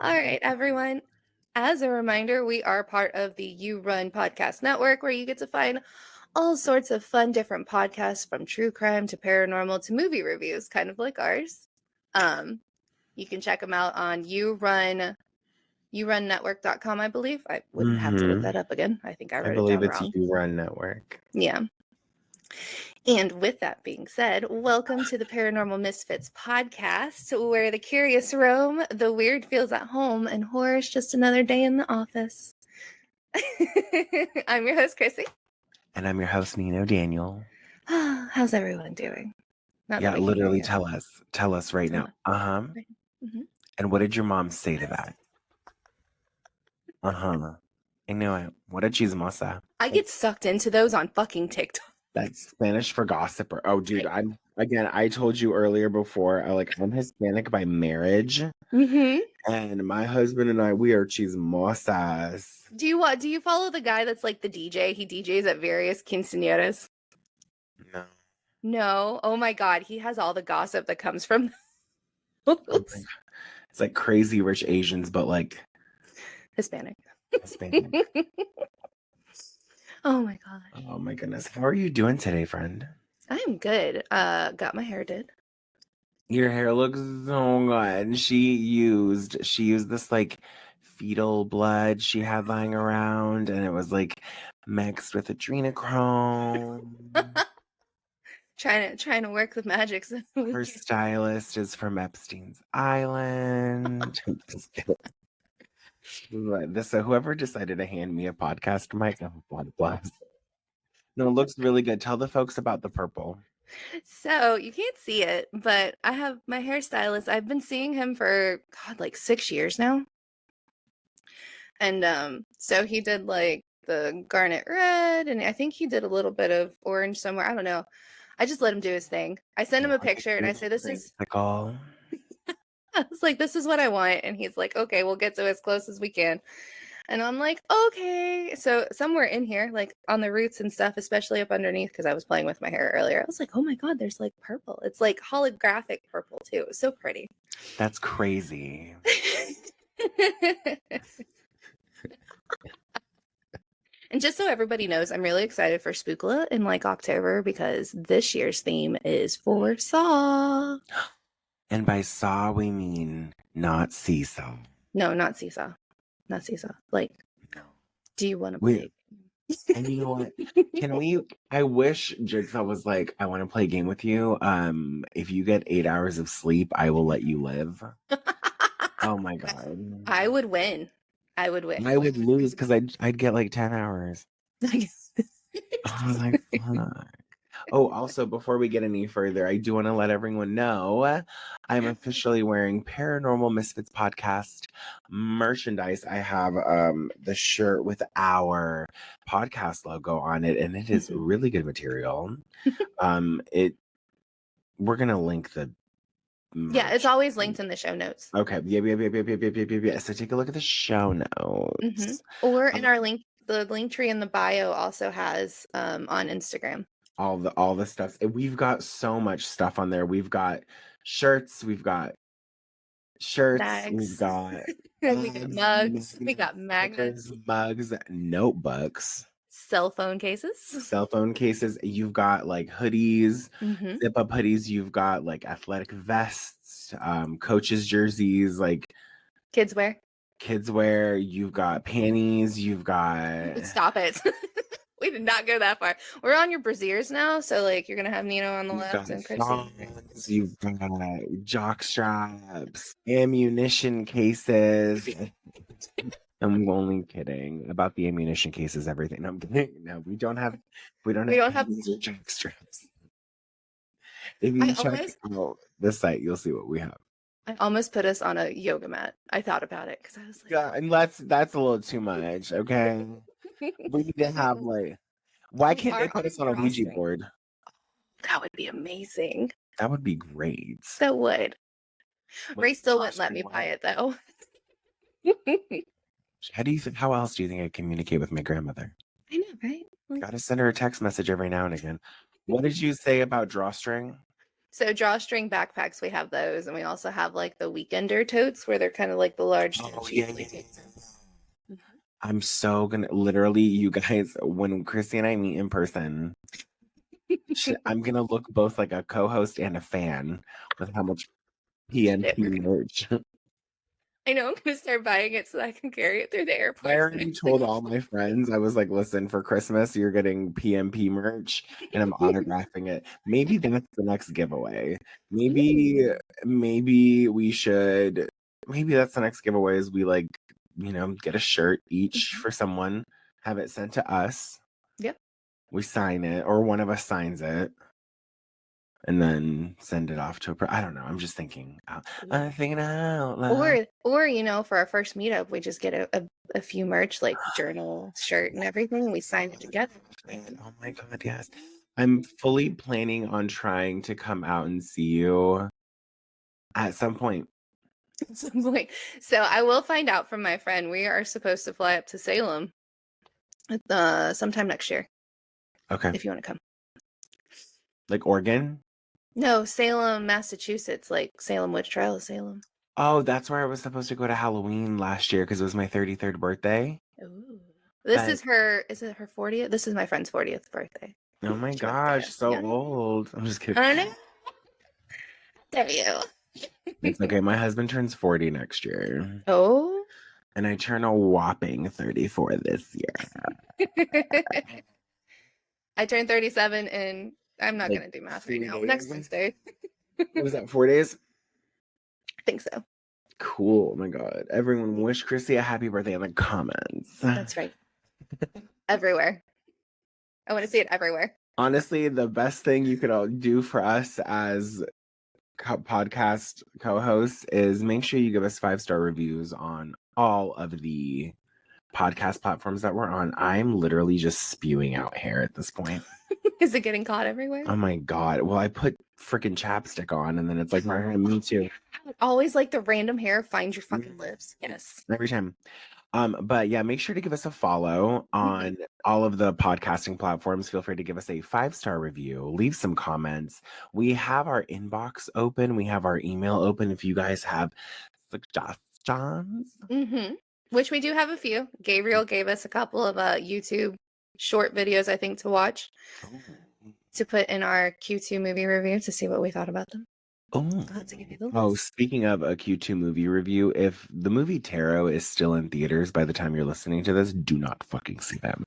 All right, everyone. As a reminder, we are part of the You Run Podcast Network, where you get to find all sorts of fun, different podcasts from true crime to paranormal to movie reviews, kind of like ours. You can check them out on yourunnetwork.com, I believe. I wouldn't have to look that up again. I think I I wrote it believe down it's wrong. You Run Network. Yeah. And with that being said, welcome to the Paranormal Misfits podcast, where the curious roam, the weird feels at home, and horror is just another day in the office. I'm your host, Chrissy. And I'm your host, Nino Daniel. How's everyone doing? Not that Yeah, we can hear literally you. tell us right Tell now. us. Uh-huh. Right. Mhm. And what did your mom say to that? Uh-huh. I knew it. What a chismosa. I get sucked into those on fucking TikTok. That's Spanish for gossiper. Oh, dude, I told you earlier before, I'm Hispanic by marriage. Mm-hmm. And my husband and I, we are chismosas. Do you follow the guy that's like the DJ? He DJs at various quinceañeras. No. No. Oh my God. He has all the gossip that comes from those. Oh my God. It's like Crazy Rich Asians, but like Hispanic. Hispanic. Oh my God. Oh my goodness. How are you doing today, friend? I am good. Got my hair did. Your hair looks so good. She used this like fetal blood she had lying around, and it was like mixed with adrenochrome. Trying to work the magic. So Her stylist is from Epstein's Island. Just kidding. So whoever decided to hand me a podcast mic, oh, God bless. No, it looks really good. Tell the folks about the purple. So you can't see it, but I have my hairstylist. I've been seeing him for God, like 6 years now. And so he did like the garnet red, and I think he did a little bit of orange somewhere. I don't know. I just let him do his thing. I send him a picture and I say, "This is." All. I was like, "This is what I want," and he's like, "Okay, we'll get to as close as we can." And I'm like, okay. So somewhere in here, like on the roots and stuff, especially up underneath, because I was playing with my hair earlier, I was like, oh my God, there's like purple. It's like holographic purple too. It was so pretty. That's crazy. And just so everybody knows, I'm really excited for Spookla in like October because this year's theme is for Saw. And by saw, we mean not seesaw. No, not Seesaw. Not Seesaw. Like, No. do you want to play? And you know what? Can we? I wish Jigsaw was like, I want to play a game with you. If you get 8 hours of sleep, I will let you live. Oh my God. I would win. I would win. I would lose because I'd get like 10 hours. I was like, fuck. Oh, also, before we get any further, I do want to let everyone know I'm officially wearing Paranormal Misfits podcast merchandise. I have the shirt with our podcast logo on it, and it is really good material. We're gonna link the merch. Yeah, it's always linked in the show notes. Okay. Yeah. So take a look at the show notes. Or in our link, the link tree in the bio also has on Instagram. All the stuff. We've got so much stuff on there. We've got shirts, we've got Bags. we've got mugs, we got magnets, mugs, notebooks, cell phone cases. You've got like hoodies, Mhm. zip up hoodies, you've got like athletic vests, coaches jerseys, like kids wear, you've got panties, you've got stop it. We did not go that far. We're on your brassieres now, so like you're gonna have Nino on the left and Chrissy. You've got jock straps, ammunition cases. I'm only kidding about the ammunition cases. Everything. No, I'm kidding. No, we don't have jock straps. If you check out the site, you'll see what we have. I almost put us on a yoga mat. I thought about it because I was like, yeah, and that's a little too much. Okay. We need to have like, why can't they put us on a Ouija board? That would be amazing. That would be great. That would. Ray still wouldn't let me buy it though. How else do you think I communicate with my grandmother? I know, right? Gotta send her a text message every now and again. What did you say about drawstring? So drawstring backpacks, we have those, and we also have like the weekender totes where they're kind of like the large. Oh, yeah. I'm so gonna literally, you guys, when Chrissy and I meet in person, I'm gonna look both like a co-host and a fan with how much PNP merch. I know, I'm gonna start buying it so that I can carry it through the airport. I already told all my friends, I was like, listen, for Christmas, you're getting PMP merch and I'm autographing it. Maybe that's the next giveaway. Maybe we should, maybe that's the next giveaway is we like, get a shirt each for someone, have it sent to us. Yep. We sign it, or one of us signs it, and then send it off to I don't know. I'm just thinking. I'm thinking out loud. Or for our first meetup, we just get a few merch like journal, shirt, and everything, and we sign it together. Oh my god, yes! I'm fully planning on trying to come out and see you at some point. At some point. So I will find out from my friend. We are supposed to fly up to Salem sometime next year. Okay. If you want to come. Like Oregon? No, Salem, Massachusetts, like Salem Witch Trial of Salem. Oh, that's where I was supposed to go to Halloween last year because it was my 33rd birthday. Ooh. Is it her 40th? This is my friend's 40th birthday. Oh my gosh, so old. I'm just kidding. I know. There you. It's okay. My husband turns 40 next year. Oh. And I turn a whopping 34 this year. I turned 37 and I'm not going to do math right now. Next Wednesday. Was that 4 days? I think so. Cool. Oh my God. Everyone wish Chrissy a happy birthday in the comments. That's right. Everywhere. I want to see it everywhere. Honestly, the best thing you could all do for us as podcast co-hosts is make sure you give us 5-star reviews on all of the podcast platforms that we're on. I'm literally just spewing out hair at this point. Is it getting caught everywhere? Oh my God. Well, I put freaking chapstick on and then it's like, me too. Always like the random hair finds your fucking lips. Yes. Every time. But yeah, make sure to give us a follow on all of the podcasting platforms. Feel free to give us a 5-star review, leave some comments. We have our inbox open. We have our email open. If you guys have suggestions. Which we do have a few. Gabriel gave us a couple of YouTube short videos, I think, to watch to put in our Q2 movie review to see what we thought about them. Speaking of a Q2 movie review, if the movie Tarot is still in theaters by the time you're listening to this, do not fucking see them.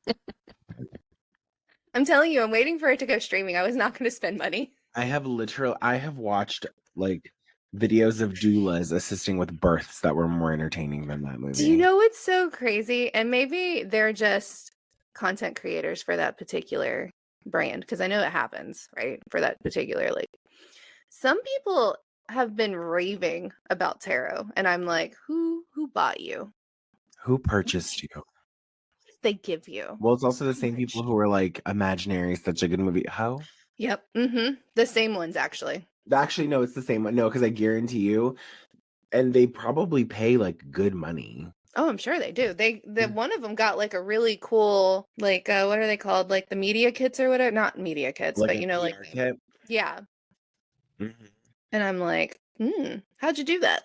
I'm telling you, I'm waiting for it to go streaming. I was not going to spend money. I have watched like videos of doulas assisting with births that were more entertaining than that movie. Do you know what's so crazy? And maybe they're just content creators for that particular brand, because I know it happens, right? For that particular, like, some people have been raving about Tarot, and I'm like, who bought you? Who purchased you? What did they give you? Well, it's also the same people who were like, Imaginary, such a good movie. How? Yep. The same ones, actually. Actually, no, it's the same one. No, because I guarantee you, and they probably pay like good money. Oh, I'm sure they do. One of them got like a really cool, like, what are they called? Like the media kits or whatever? Not media kits, like but like kit? Yeah. And I'm like, how'd you do that?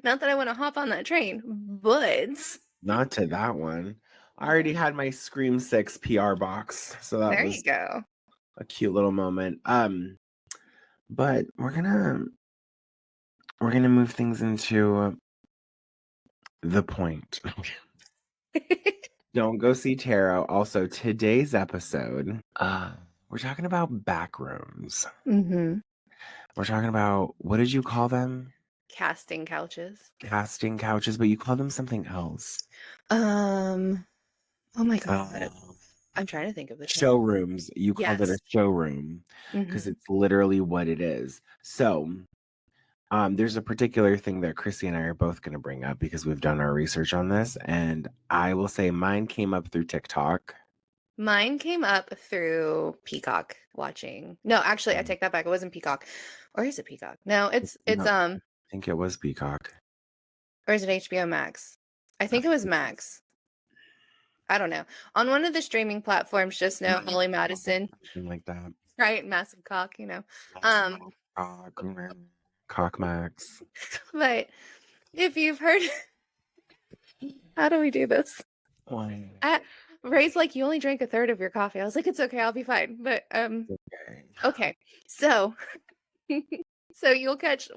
Not that I want to hop on that train, but not to that one. I already had my Scream 6 PR box, so that was you go. A cute little moment. But we're gonna move things into the point. Don't go see Tarot. Also, today's episode, we're talking about backrooms. We're talking about, what did you call them? Casting couches. Casting couches, but you called them something else. Oh my God. I'm trying to think of the showrooms. You called it a showroom because it's literally what it is. So there's a particular thing that Chrissy and I are both going to bring up because we've done our research on this. And I will say mine came up through TikTok. Mine came up through Peacock watching. No, actually, I take that back. It wasn't Peacock. Or is it Peacock? No, it's I think it was Peacock. Or is it HBO Max? I think it was Max. I don't know. On one of the streaming platforms, just know Holly Madison. Like that. Right, massive cock, you know. Um, Cock Max. but if you've heard, how do we do this? Why? Ray's like, you only drank a third of your coffee. I was like, it's okay, I'll be fine. But Okay. okay, so so you'll catch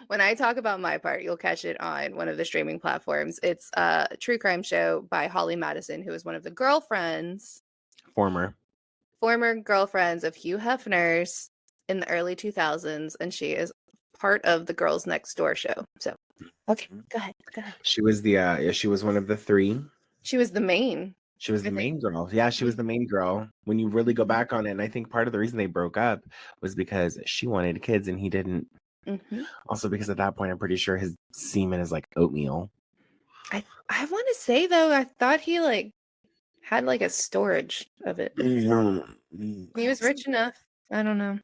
when I talk about my part, you'll catch it on one of the streaming platforms. It's a true crime show by Holly Madison, who is one of the former girlfriends of Hugh Hefner's in the early 2000s, and she is part of the Girls Next Door show. So, okay, go ahead. She was she was one of the three. She was the main. She was the main girl. Yeah, she was the main girl. When you really go back on it, and I think part of the reason they broke up was because she wanted kids and he didn't. Mm-hmm. Also, because at that point, I'm pretty sure his semen is like oatmeal. I want to say though, I thought he like had like a storage of it. He was rich enough. I don't know.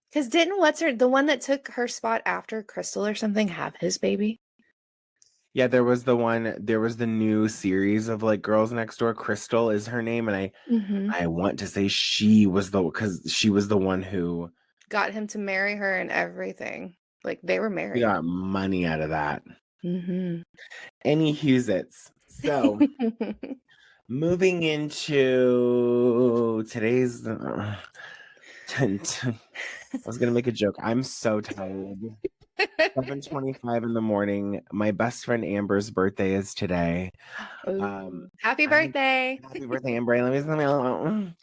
Because didn't the one that took her spot after Crystal or something, have his baby? Yeah, there was the new series of like Girls Next Door. Crystal is her name, and I want to say she was because she was the one who got him to marry her and everything. Like they were married. We got money out of that. Mm-hmm. Any Hughesits. So moving into today's I was gonna make a joke. I'm so tired. 7:25 in the morning. My best friend Amber's birthday is today. Happy birthday. Happy birthday, Amber. Let me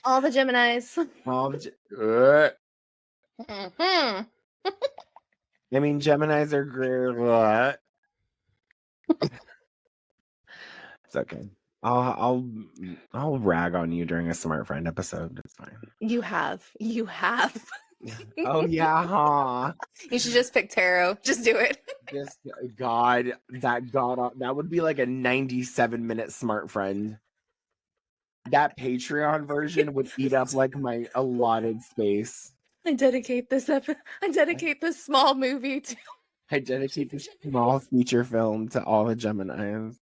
all the Geminis. All the I mean, Geminis are great. It's okay. I'll rag on you during a Smart Friend episode. It's fine. You have. Oh yeah, huh? You should just pick tarot. Just do it. Just that would be like a 97-minute Smart Friend. That Patreon version would eat up like my allotted space. I dedicate this small movie to. I dedicate this small feature film to all the Geminis.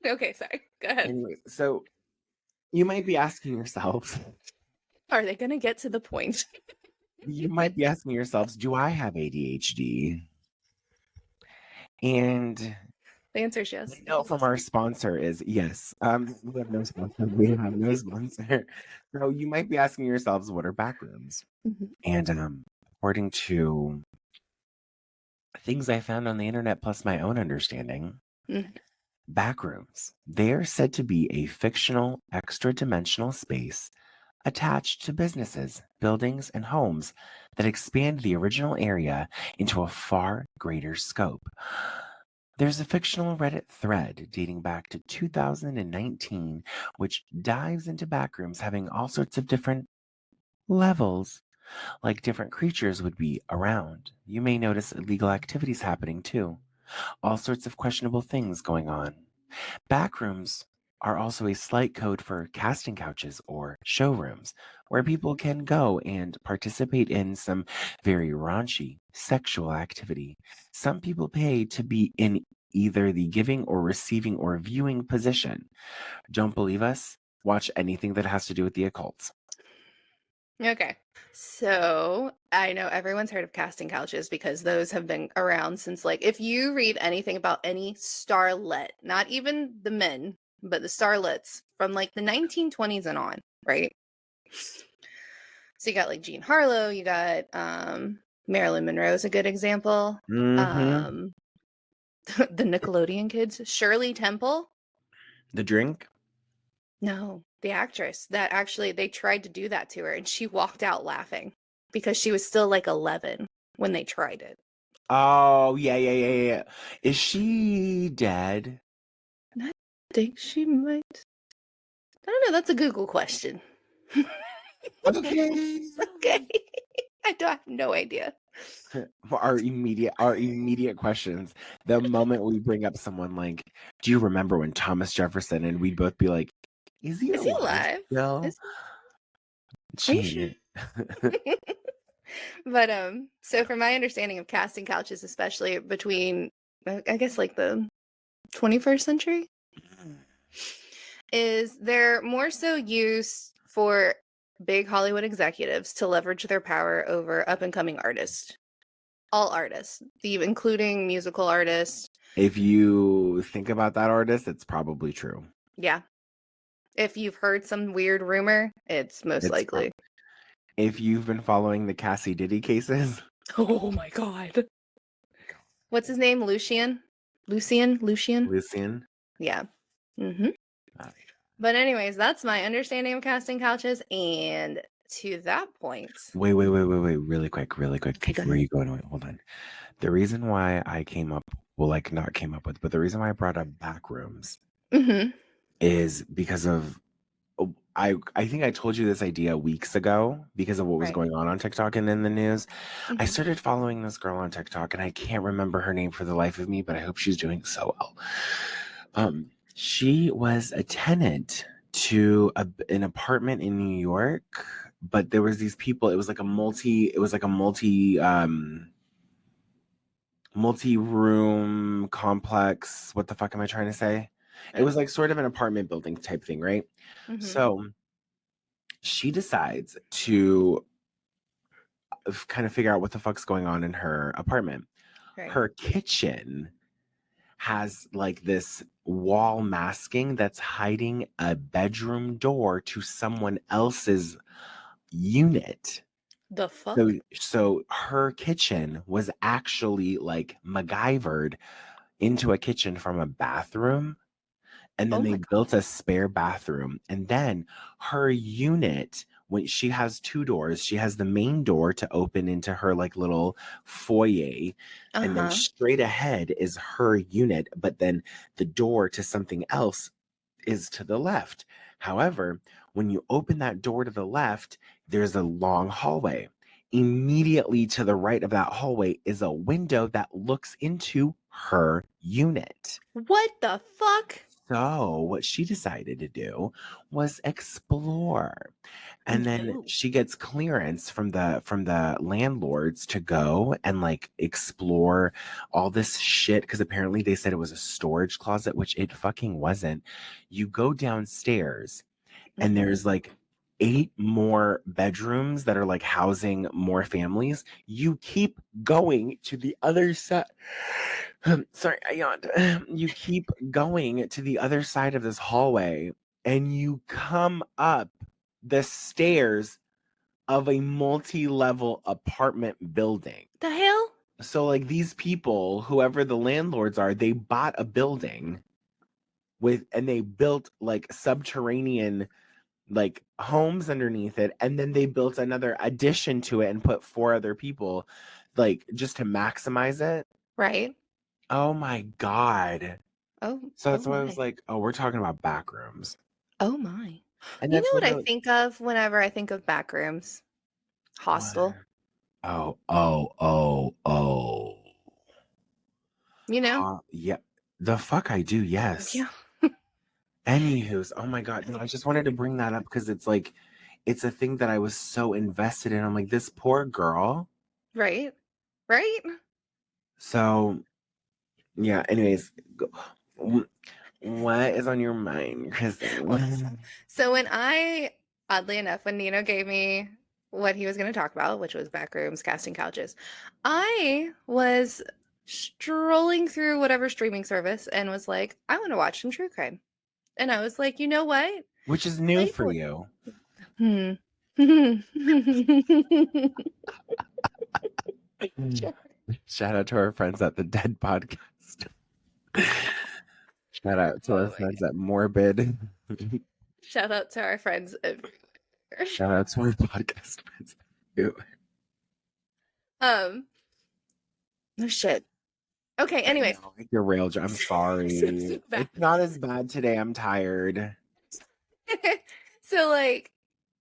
Okay, sorry. Go ahead. Anyway, so you might be asking yourselves, are they going to get to the point? You might be asking yourselves, do I have ADHD? And the answer is yes. The note from our sponsor is yes. We have no sponsor. We have no sponsor. So you might be asking yourselves, what are backrooms? Mm-hmm. And according to things I found on the internet plus my own understanding, backrooms, they are said to be a fictional, extra-dimensional space attached to businesses, buildings, and homes that expand the original area into a far greater scope. There's a fictional Reddit thread dating back to 2019, which dives into backrooms having all sorts of different levels, like different creatures would be around. You may notice illegal activities happening too. All sorts of questionable things going on. Backrooms are also a slight code for casting couches or showrooms, where people can go and participate in some very raunchy sexual activity. Some people pay to be in either the giving or receiving or viewing position. Don't believe us? Watch anything that has to do with the occult. Okay. So I know everyone's heard of casting couches because those have been around since, like, if you read anything about any starlet, not even the men, but the starlets from like the 1920s and on, right? So you got like Jean Harlow, you got Marilyn Monroe is a good example. Mm-hmm. The Nickelodeon kids, Shirley Temple. The drink? No, the actress that actually they tried to do that to her and she walked out laughing because she was still like 11 when they tried it. Oh, yeah. Is she dead? I think she might. I don't know. That's a Google question. Okay. Okay. I have no idea. Our immediate questions. The moment we bring up someone like, do you remember when Thomas Jefferson? And we'd both be like, is he alive? Still? Are you sure? But so from my understanding of casting couches, especially between I guess like the 21st century, is they're more so used for big Hollywood executives to leverage their power over up-and-coming artists. All artists, including musical artists. If you think about that artist, it's probably true. Yeah. If you've heard some weird rumor, it's most likely. If you've been following the Cassie Diddy cases. Oh my God. What's his name? Lucian? Yeah. Mm-hmm. But anyways, that's my understanding of casting couches. And to that point. Wait. Really quick. Okay, Where are you going? Wait, hold on. The reason why I came up, but the reason why I brought up backrooms is because of, I think I told you this idea weeks ago because of what was going on TikTok and in the news. I started following this girl on TikTok and I can't remember her name for the life of me, but I hope she's doing so well. She was a tenant to an apartment in New York, but there was these people. It was like a multi-room complex. What the fuck am I trying to say? It was like sort of an apartment building type thing, right? So she decides to kind of figure out what the fuck's going on in her apartment. Her kitchen has like this wall masking that's hiding a bedroom door to someone else's unit. The fuck? So her kitchen was actually like MacGyvered into a kitchen from a bathroom. And then they built a spare bathroom. And then her unit, when she has two doors, she has the main door to open into her like little foyer. And then straight ahead is her unit. But then the door to something else is to the left. However, when you open that door to the left, there's a long hallway. Immediately to the right of that hallway is a window that looks into her unit. What the fuck? So what she decided to do was explore. And then she gets clearance from the landlords to go and like explore all this shit, because apparently they said it was a storage closet, which it fucking wasn't. You go downstairs and there's like 8 more bedrooms that are like housing more families. You keep going to the other side. Sorry, I yawned. You keep going to the other side of this hallway and you come up the stairs of a multi-level apartment building. The hell? So like these people, whoever the landlords are, they bought a building and they built like subterranean like homes underneath it, and then they built another addition to it and put 4 other people like just to maximize it. Right. Oh my God. Oh. So that's why I was like, oh, we're talking about backrooms. Oh my. And you know what I think of whenever I think of backrooms? Hostel. Oh. You know? Yeah. The fuck I do, yes. Yeah. Anywho's, oh my God. No, I just wanted to bring that up because it's like, it's a thing that I was so invested in. I'm like, this poor girl. Right. So, yeah, anyways, what is on your mind, Kristen? So when oddly enough, when Nino gave me what he was going to talk about, which was backrooms, casting couches, I was strolling through whatever streaming service and was like, I want to watch some true crime. And I was like, you know what? Which is new for you. Shout out to our friends at the Dead Podcast. Shout out to our friends at Morbid. Shout out to our friends. Shout out to our podcast friends. No shit. Okay, anyways. Your rail, I'm sorry. It's not as bad today. I'm tired. So like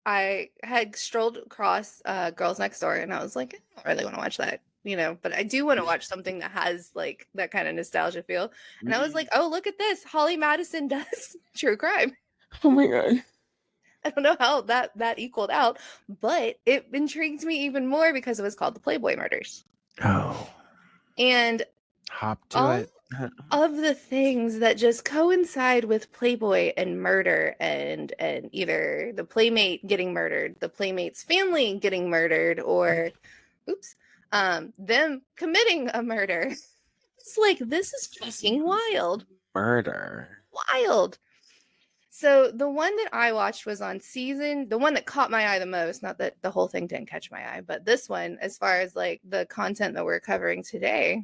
I had strolled across Girls Next Door and I was like, I don't really want to watch that, you know, but I do want to watch something that has like that kind of nostalgia feel. And I was like, oh, look at this. Holly Madison does true crime. Oh my God. I don't know how that equaled out, but it intrigued me even more because it was called the Playboy Murders. Oh. And hop to it. of the things that just coincide with Playboy and murder and either the playmate getting murdered, the playmate's family getting murdered, or them committing a murder. It's like, this is fucking wild. Murder. Wild. So the one that I watched was on the one that caught my eye the most, not that the whole thing didn't catch my eye, but this one, as far as like the content that we're covering today,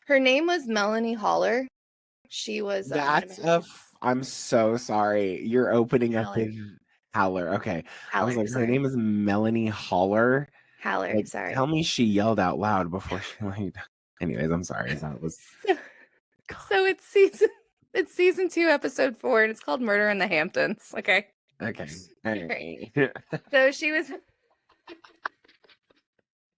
her name was Melanie Holler. She was I'm so sorry. You're opening up with Holler. Okay. I was like, her name is Melanie Holler. Holler, Like, sorry. tell me she yelled out loud before she like. Anyways, I'm sorry. That was. So it's season 2, episode 4, and it's called Murder in the Hamptons. Okay. Okay. All right. So she was.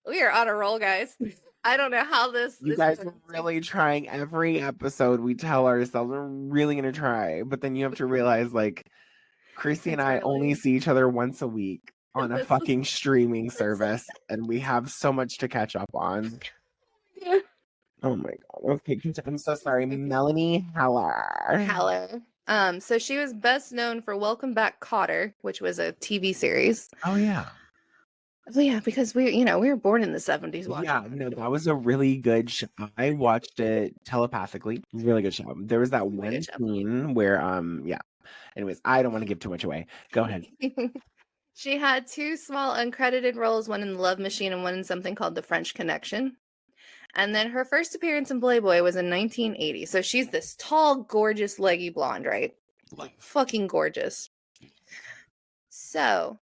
We are on a roll, guys. I don't know how this. You guys are really trying every episode. We tell ourselves we're really gonna try, but then you have to realize, like, Chrissy and I only see each other once a week on a fucking streaming service, and we have so much to catch up on. Yeah. Oh my god. Okay, I'm so sorry. Melanie Holler. So she was best known for Welcome Back, Kotter, which was a TV series. Oh yeah. Well, yeah, because we were born in the 70s. Yeah, no, that was a really good show. I watched it telepathically. It was a really good show. There was that one scene where, yeah. Anyways, I don't want to give too much away. Go ahead. She had 2 small uncredited roles, one in The Love Machine and one in something called The French Connection. And then her first appearance in Playboy was in 1980. So she's this tall, gorgeous, leggy blonde, right? Like, fucking gorgeous. So,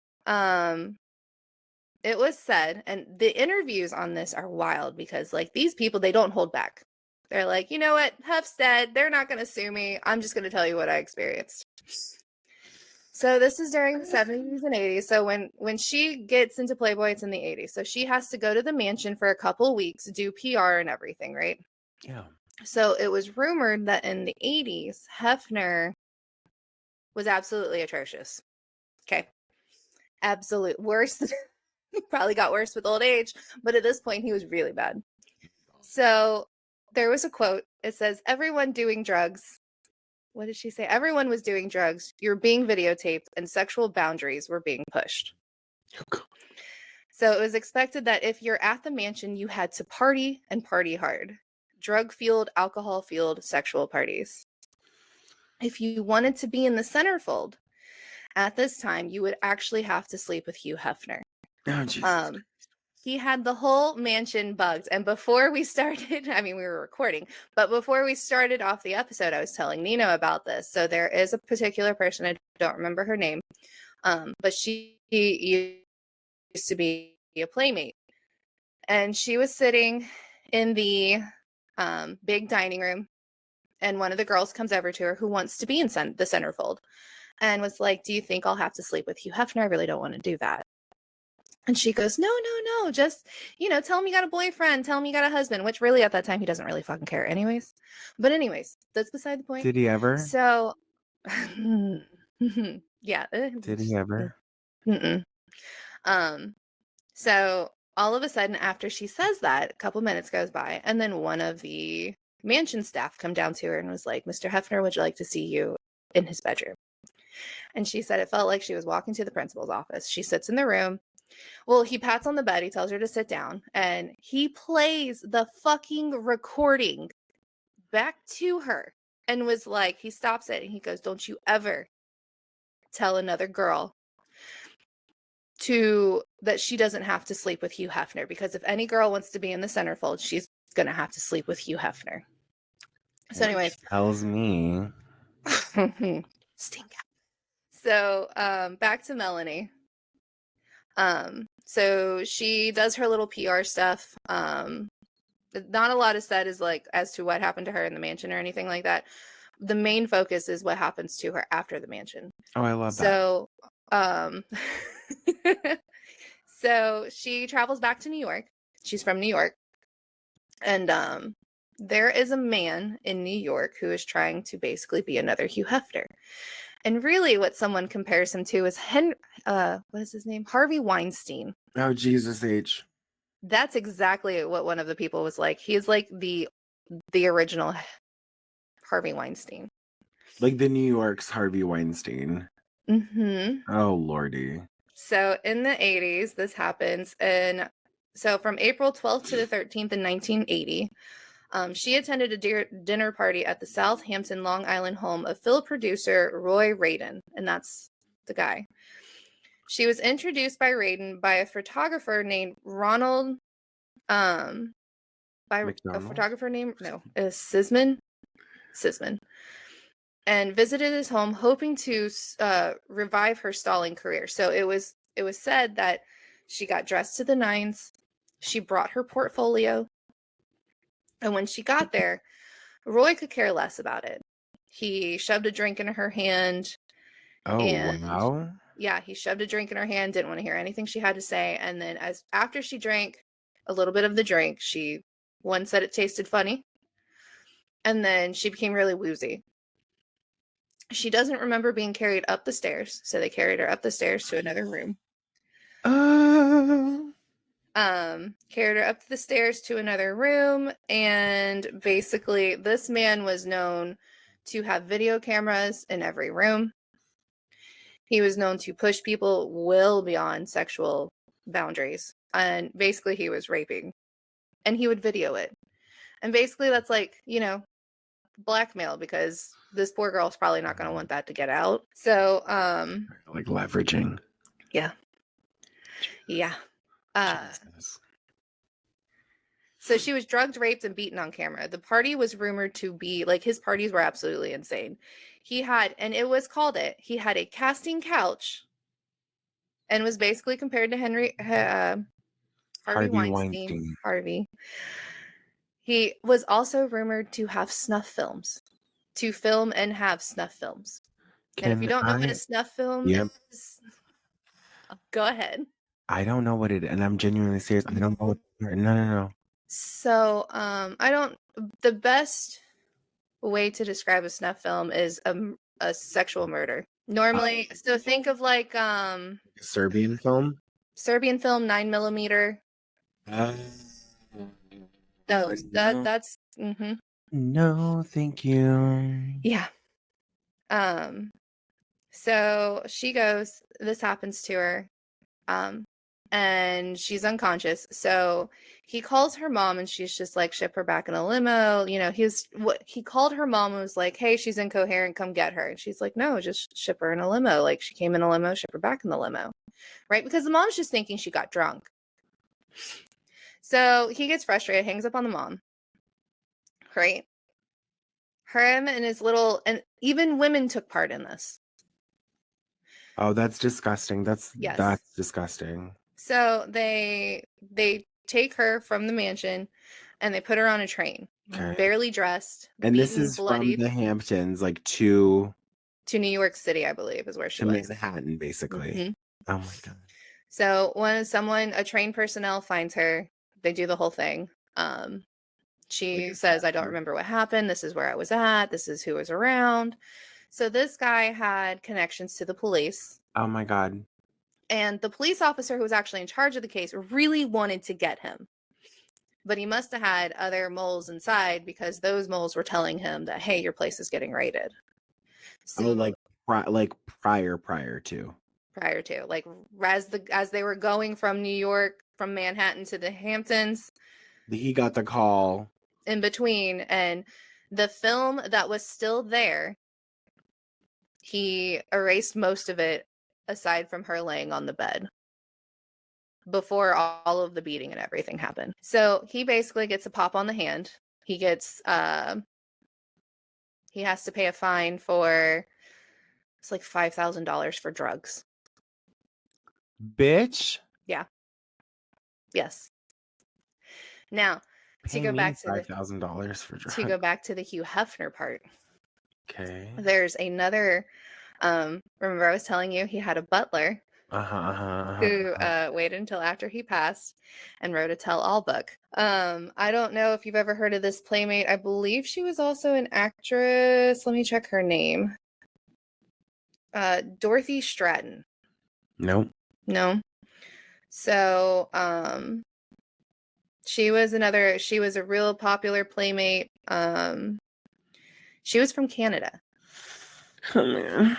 it was said, and the interviews on this are wild because, like, these people, they don't hold back. They're like, you know what? Huff's dead. They're not going to sue me. I'm just going to tell you what I experienced. So this is during the 70s and 80s. So when she gets into Playboy, it's in the 80s. So she has to go to the mansion for a couple weeks, do PR and everything, right? Yeah. So it was rumored that in the 80s, Hefner was absolutely atrocious. Okay. Absolute worst. Probably got worse with old age, but at this point he was really bad. So there was a quote. It says, everyone doing drugs. What did she say? Everyone was doing drugs. You're being videotaped and sexual boundaries were being pushed. So it was expected that if you're at the mansion, you had to party and party hard. Drug-fueled, alcohol-fueled sexual parties. If you wanted to be in the centerfold at this time, you would actually have to sleep with Hugh Hefner. Oh, Jesus. He had the whole mansion bugged. And before we started, I mean, we were recording, but before we started off the episode, I was telling Nino about this. So there is a particular person, I don't remember her name, but she used to be a playmate. And she was sitting in the big dining room, and one of the girls comes over to her who wants to be in the centerfold and was like, do you think I'll have to sleep with Hugh Hefner? I really don't want to do that. And she goes, no, just, tell him you got a boyfriend, tell him you got a husband, which really at that time, he doesn't really fucking care anyways. But anyways, that's beside the point. Did he ever? So, yeah. Did he ever? So all of a sudden, after she says that, a couple minutes goes by, and then one of the mansion staff come down to her and was like, Mr. Hefner, would you like to see you in his bedroom? And she said it felt like she was walking to the principal's office. She sits in the room. Well, he pats on the bed. He tells her to sit down, and he plays the fucking recording back to her and was like, he stops it and he goes, don't you ever tell another girl that she doesn't have to sleep with Hugh Hefner, because if any girl wants to be in the centerfold, she's going to have to sleep with Hugh Hefner. So anyways. Tells me. Stink. So back to Melanie. So she does her little PR stuff. Not a lot is said as to what happened to her in the mansion or anything like that. The main focus is what happens to her after the mansion. Oh, I love that. So, so she travels back to New York. She's from New York. And there is a man in New York who is trying to basically be another Hugh Hefner. And really what someone compares him to is what is his name? Harvey Weinstein. Oh, Jesus H. That's exactly what one of the people was like. He is like the the original Harvey Weinstein. Like the New York's Harvey Weinstein. Mm-hmm. Oh, Lordy. So in the 80s, this happens. And so from April 12th to the 13th in 1980, she attended a dinner party at the Southampton, Long Island home of film producer Roy Radin. And that's the guy. She was introduced by Radin by a photographer named Ronald, by a McDonald? photographer named, Sisman, and visited his home hoping to revive her stalling career. So it was said that she got dressed to the nines, she brought her portfolio, and when she got there, Roy could care less about it. He shoved a drink in her hand. Oh, And wow. yeah, he shoved a drink in her hand, didn't want to hear anything she had to say. And then after she drank a little bit of the drink, one said it tasted funny. And then she became really woozy. She doesn't remember being carried up the stairs, so they carried her up the stairs to another room. Carried her up the stairs to another room, and basically this man was known to have video cameras in every room. He was known to push people well beyond sexual boundaries, and basically he was raping, and he would video it. And basically that's like, blackmail, because this poor girl's probably not going to want that to get out. So, like leveraging. Yeah. So she was drugged, raped, and beaten on camera. The party was rumored to be, like, his parties were absolutely insane. He had a casting couch, and was basically compared to Harvey Weinstein. Harvey. He was also rumored to have snuff films. To film and have snuff films. And if you don't know what a snuff film is, go ahead. I don't know what it is, and I'm genuinely serious. I don't know what. No. So, the best way to describe a snuff film is a sexual murder. Normally, so think of like Serbian film. 9mm. That's No, thank you. Yeah. So she goes, this happens to her. And she's unconscious. So he calls her mom, and she's just like, ship her back in a limo. He called her mom and was like, hey, she's incoherent, come get her. And she's like, no, just ship her in a limo. Like, she came in a limo, ship her back in the limo. Right? Because the mom's just thinking she got drunk. So he gets frustrated, hangs up on the mom. Right? Him and and even women took part in this. Oh, that's disgusting. That's Yes. That's disgusting. So they take her from the mansion, and they put her on a train, barely dressed, and beaten, this is bloodied, from the Hamptons, like to New York City, I believe, is where she was. was. To Manhattan, basically. Mm-hmm. Oh my god. So when a train personnel finds her, they do the whole thing. She says, I don't remember what happened. This is where I was at. This is who was around. So this guy had connections to the police. Oh my god. And the police officer who was actually in charge of the case really wanted to get him. But he must have had other moles inside, because those moles were telling him that, hey, your place is getting raided. So, prior to. Like, as they were going from New York, from Manhattan to the Hamptons. He got the call. In between, and the film that was still there, he erased most of it, aside from her laying on the bed, before all of the beating and everything happened. So he basically gets a pop on the hand. He gets he has to pay a fine for, it's like $5,000 for drugs. Bitch. Yeah. Yes. Now, to go back to $5,000 for drugs. To go back to the Hugh Hefner part. Okay. There's another remember I was telling you he had a butler who waited until after he passed and wrote a tell-all book. I don't know if you've ever heard of this playmate. I believe she was also an actress. Let me check her name. Dorothy Stratton. Nope. No. So She was a real popular playmate. She was from Canada. Oh man.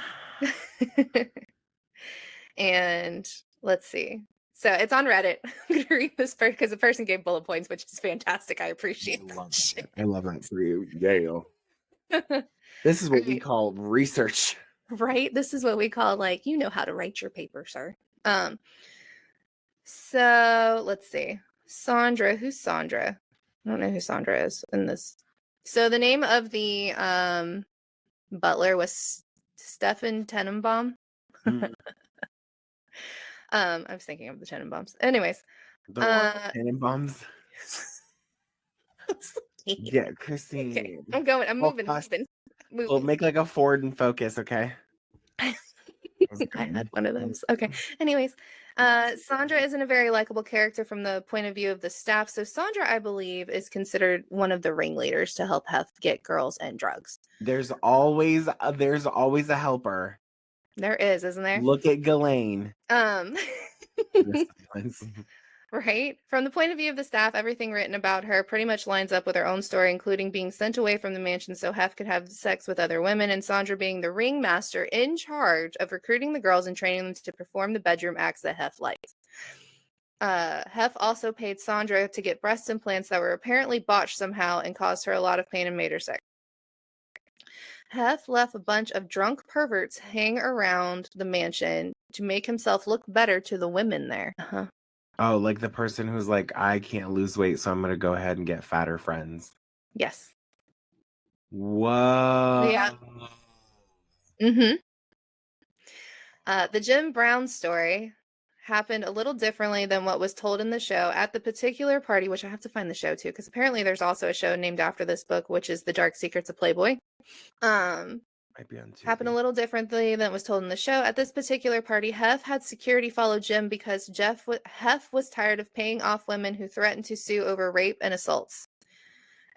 And let's see. So it's on Reddit. I'm going to read this first because the person gave bullet points, which is fantastic. I appreciate that. I love that for you. Yeah. This is what we call research. Right? This is what we call, like, you know how to write your paper, sir. So let's see. Sandra. Who's Sandra? I don't know who Sandra is in this. So the name of the butler was Stefan Tenenbaum. I was thinking of the Tenenbaums. Anyways. The Tenenbaums? Yeah, Christine. Okay. I'm moving. We'll make like a Ford and Focus, okay? I had one of those. Okay. Anyways, Sandra isn't a very likable character from the point of view of the staff. So Sandra, I believe, is considered one of the ringleaders to help Hef get girls and drugs. There's always a helper. There is, isn't there? Look at Ghislaine. Right? From the point of view of the staff, everything written about her pretty much lines up with her own story, including being sent away from the mansion so Hef could have sex with other women, and Sandra being the ringmaster in charge of recruiting the girls and training them to perform the bedroom acts that Hef liked. Hef also paid Sandra to get breast implants that were apparently botched somehow and caused her a lot of pain and made her sick. Hef left a bunch of drunk perverts hang around the mansion to make himself look better to the women there. Oh, like the person who's like, I can't lose weight, so I'm going to go ahead and get fatter friends. Yes. Whoa. Yeah. Mm-hmm. The Jim Brown story happened a little differently than what was told in the show. At the particular party, which I have to find the show too, because apparently there's also a show named after this book, which is The Dark Secrets of Playboy. Might be on TV. Happened a little differently than was told in the show. At this particular party, Hef had security follow Jim because Hef was tired of paying off women who threatened to sue over rape and assaults.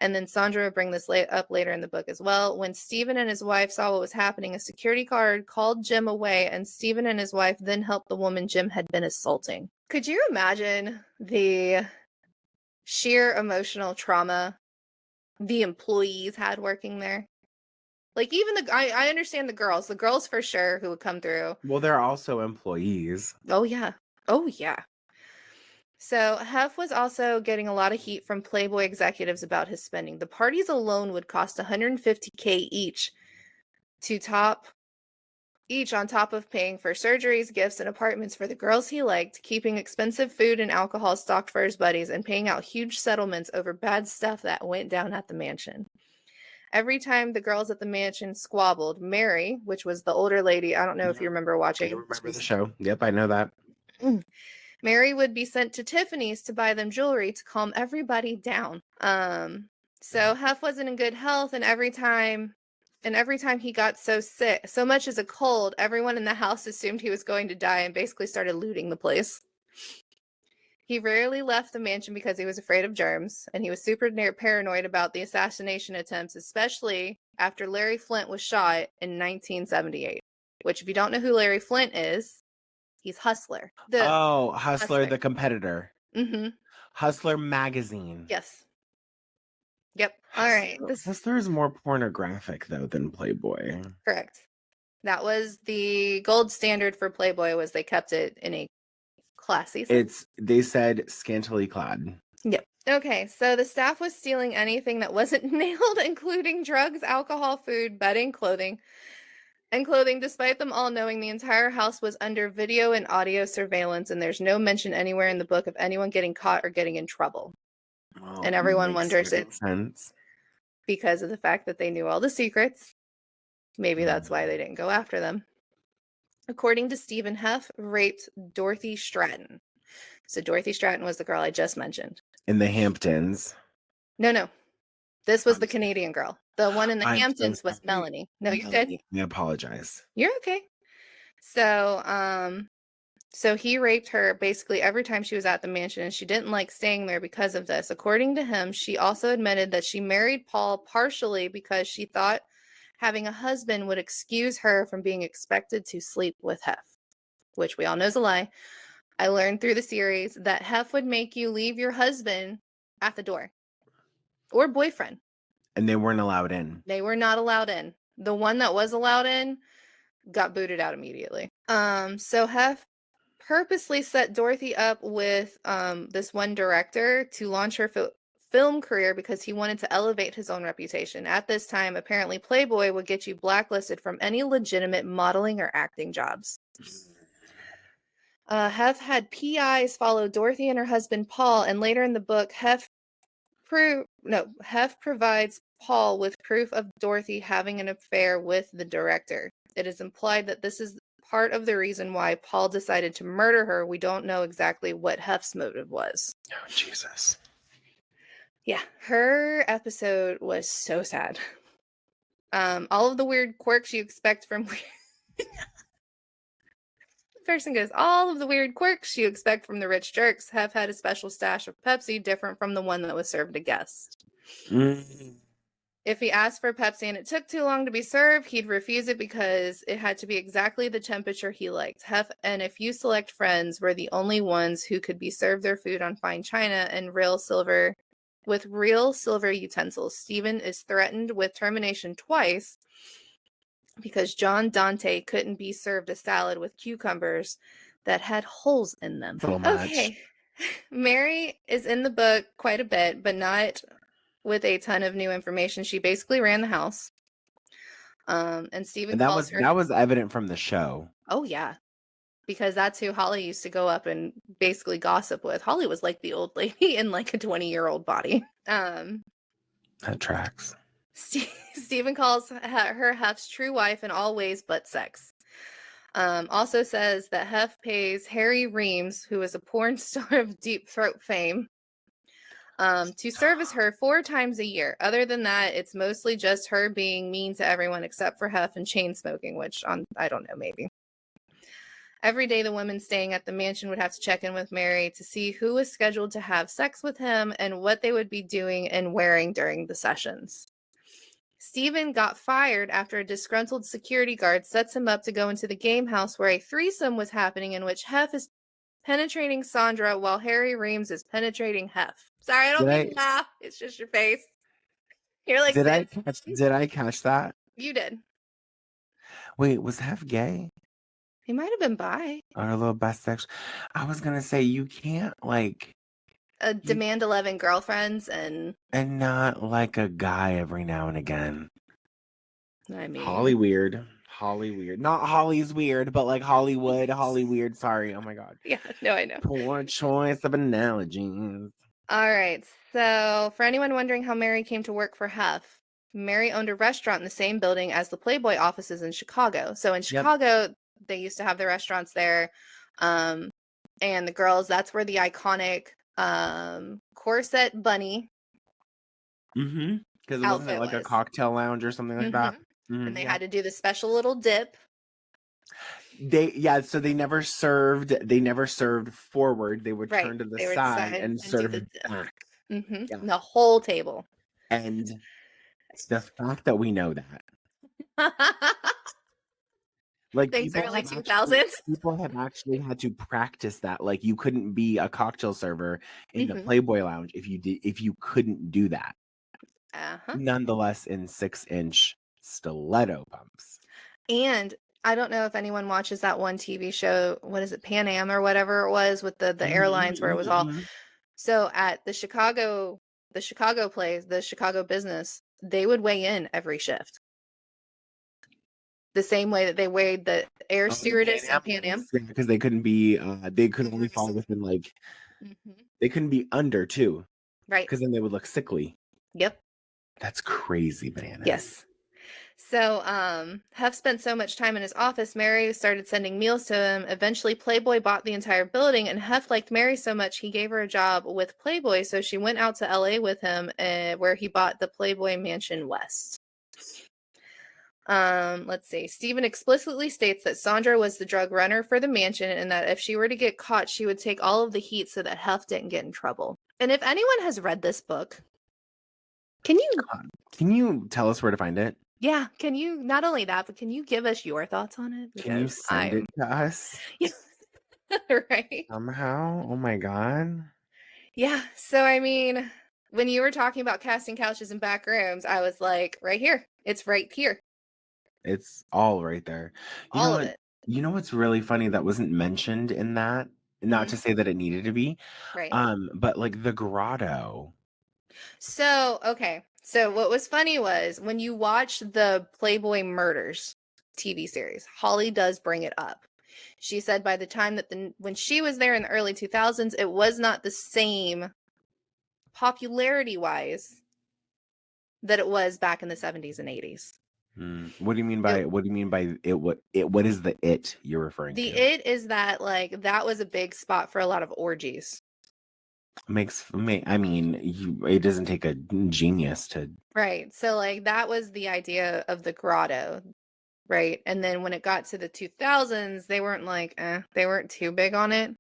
And then Sandra would bring this up later in the book as well. When Stephen and his wife saw what was happening, a security guard called Jim away, and Stephen and his wife then helped the woman Jim had been assaulting. Could you imagine the sheer emotional trauma the employees had working there? Like, even I understand the girls for sure who would come through. Well, they're also employees. Oh, yeah. Oh, yeah. So Hef was also getting a lot of heat from Playboy executives about his spending. The parties alone would cost $150K each on top of paying for surgeries, gifts, and apartments for the girls he liked, keeping expensive food and alcohol stocked for his buddies, and paying out huge settlements over bad stuff that went down at the mansion. Every time the girls at the mansion squabbled, Mary, which was the older lady, I don't know if you remember watching. I remember the show. Yep, I know that. Mary would be sent to Tiffany's to buy them jewelry to calm everybody down. So Hef wasn't in good health, and every time he got so sick, so much as a cold, everyone in the house assumed he was going to die and basically started looting the place. He rarely left the mansion because he was afraid of germs, and he was super paranoid about the assassination attempts, especially after Larry Flynt was shot in 1978, which, if you don't know who Larry Flynt is, he's Hustler. Hustler, the competitor. Mm-hmm. Hustler magazine. Yes. Yep. All right. Hustler is more pornographic, though, than Playboy. Correct. That was the gold standard for Playboy, was they kept it in a classy sense. They said scantily clad. Yep. Okay, so the staff was stealing anything that wasn't nailed, including drugs, alcohol, food, bedding, clothing, despite them all knowing the entire house was under video and audio surveillance, and there's no mention anywhere in the book of anyone getting caught or getting in trouble. Well, and everyone wonders it's sense. Because of the fact that they knew all the secrets. Maybe that's why they didn't go after them. According to Stephen, Hef raped Dorothy Stratton. So Dorothy Stratton was the girl I just mentioned. In the Hamptons. No. This was the Canadian girl. The one in the Hamptons was Melanie. No, you're good. I apologize. You're okay. So he raped her basically every time she was at the mansion, and she didn't like staying there because of this. According to him, she also admitted that she married Paul partially because she thought having a husband would excuse her from being expected to sleep with Hef, which we all know is a lie. I learned through the series that Hef would make you leave your husband at the door, or boyfriend. And they weren't allowed in. They were not allowed in. The one that was allowed in got booted out immediately. So Hef purposely set Dorothy up with this one director to launch her film career because he wanted to elevate his own reputation. At this time, apparently Playboy would get you blacklisted from any legitimate modeling or acting jobs. Hef had PIs follow Dorothy and her husband Paul, and later in the book, Hef provides Paul with proof of Dorothy having an affair with the director. It is implied that this is part of the reason why Paul decided to murder her. We don't know exactly what Hef's motive was. Oh, Jesus. Yeah, her episode was so sad. All of the weird quirks you expect from... The person goes, all of the weird quirks you expect from the rich jerks have had a special stash of Pepsi different from the one that was served to guests. If he asked for Pepsi and it took too long to be served, he'd refuse it because it had to be exactly the temperature he liked. Hef and a few select friends were the only ones who could be served their food on fine china and real silver utensils. Stephen is threatened with termination twice because John Dante couldn't be served a salad with cucumbers that had holes in them. So much. Okay. Mary is in the book quite a bit, but not with a ton of new information. She basically ran the house. And Stephen calls her. That was evident from the show. Oh, yeah. Because that's who Holly used to go up and basically gossip with. Holly was like the old lady in like a 20-year-old body. That tracks. Stephen calls her Hef's true wife in all ways but sex. Also says that Hef pays Harry Reams, who is a porn star of Deep Throat fame, to service her 4 times a year. Other than that, it's mostly just her being mean to everyone except for Hef and chain smoking, which I don't know, maybe. Every day, the women staying at the mansion would have to check in with Mary to see who was scheduled to have sex with him and what they would be doing and wearing during the sessions. Stephen got fired after a disgruntled security guard sets him up to go into the game house where a threesome was happening in which Hef is penetrating Sandra while Harry Reams is penetrating Hef. Sorry, I don't mean to laugh. It's just your face. You're like, did I catch that? You did. Wait, was Hef gay? He might have been bi. Or a little bisexual. I was gonna say you can't like demand 11 girlfriends and not like a guy every now and again. I mean, Holly weird. Not Holly's weird, but like Hollywood, Holly weird. Sorry. Oh my God. Yeah, no, I know. Poor choice of analogies. All right. So for anyone wondering how Mary came to work for Hef, Mary owned a restaurant in the same building as the Playboy offices in Chicago. So in Chicago, they used to have the restaurants there. And the girls, that's where the iconic corset bunny. Mm-hmm. Because it wasn't like a cocktail lounge or something like that. Mm-hmm. And they had to do the special little dip. So they never served forward. They would turn to the side and serve back. Mm-hmm. Yeah. The whole table. And the fact that we know that. Like things early 2000s. People have actually had to practice that. Like you couldn't be a cocktail server in the Playboy lounge if you couldn't do that. Nonetheless, in 6-inch stiletto pumps. And I don't know if anyone watches that one TV show, what is it, Pan Am or whatever it was, with the airlines where it was all. So at the Chicago place, the Chicago business, they would weigh in every shift. The same way that they weighed the air stewardess at Pan Am. Because they couldn't be, they could only fall within like, they couldn't be under too. Right. Because then they would look sickly. Yep. That's crazy, bananas. Yes. So Hef spent so much time in his office, Mary started sending meals to him. Eventually, Playboy bought the entire building, and Hef liked Mary so much he gave her a job with Playboy. So she went out to LA with him, where he bought the Playboy Mansion West. Let's see. Stephen explicitly states that Sandra was the drug runner for the mansion, and that if she were to get caught, she would take all of the heat so that Hef didn't get in trouble. And if anyone has read this book, can you tell us where to find it? Yeah, can you, not only that, but can you give us your thoughts on it? Can you send it to us? Right. Somehow? Oh my God. Yeah, so I mean, when you were talking about casting couches and back rooms, I was like, right here. It's right here. It's all right there. You know All of what? it. You know what's really funny that wasn't mentioned in that? Not to say that it needed to be, Right. but like the grotto. So, okay. So what was funny was when you watch the Playboy Murders TV series, Holly does bring it up. She said by the time that when she was there in the early 2000s, it was not the same popularity wise that it was back in the 70s and 80s. What do you mean by it? What is the it you're referring The to? it is that like that was a big spot for a lot of orgies. I mean, it doesn't take a genius to. Right. So like that was the idea of the grotto, right? And then when it got to the 2000s, they weren't like, they weren't too big on it.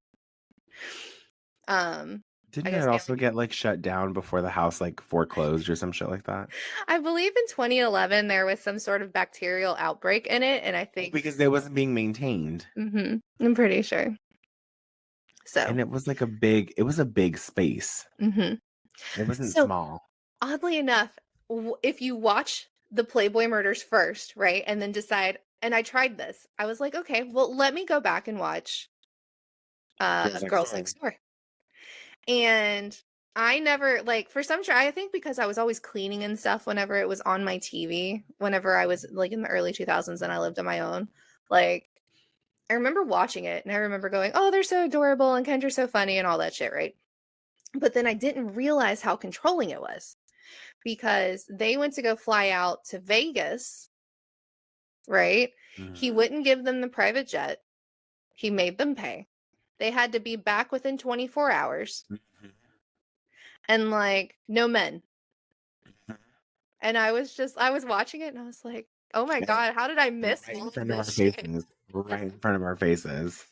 I Didn't guess it they also get like shut down before the house like foreclosed or some shit like that? I believe in 2011 there was some sort of bacterial outbreak in it, and I think Because it wasn't being maintained. I'm pretty sure. So, And it was like it was a big space. It wasn't so small. oddly enough, if you watch the Playboy Murders first, right, and then decide, and I tried this, I was like, okay, well, let me go back and watch Girls Next Door. And I never like for some I think because I was always cleaning and stuff whenever it was on my TV, whenever I was like in the early 2000s and I lived on my own. Like I remember watching it and I remember going, "Oh, they're so adorable and Kendra's so funny and all that shit," right? But then I didn't realize how controlling it was because they went to go fly out to Vegas, right? He wouldn't give them the private jet. He made them pay. They had to be back within 24 hours. And like no men. And I was watching it and I was like, oh my God, how did I miss Right all in of front of our this shit? faces. Right in front of our faces.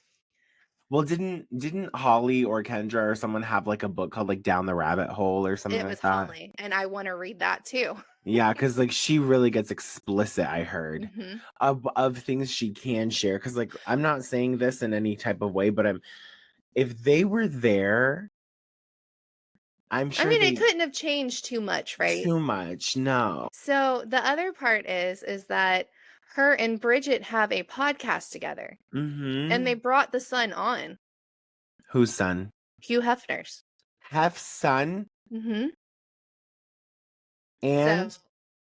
Well, didn't Holly or Kendra or someone have like a book called like Down the Rabbit Hole or something It like was that? Holly, and I want to read that too. Yeah, because like she really gets explicit, I heard, of things she can share. Because like I'm not saying this in any type of way, but if they were there, I'm I sure mean, it couldn't have changed too much, right? too much. No. So the other part is that her and Bridget have a podcast together, and they brought the son on, Whose son? Hugh Hefner's. Hef's son. So And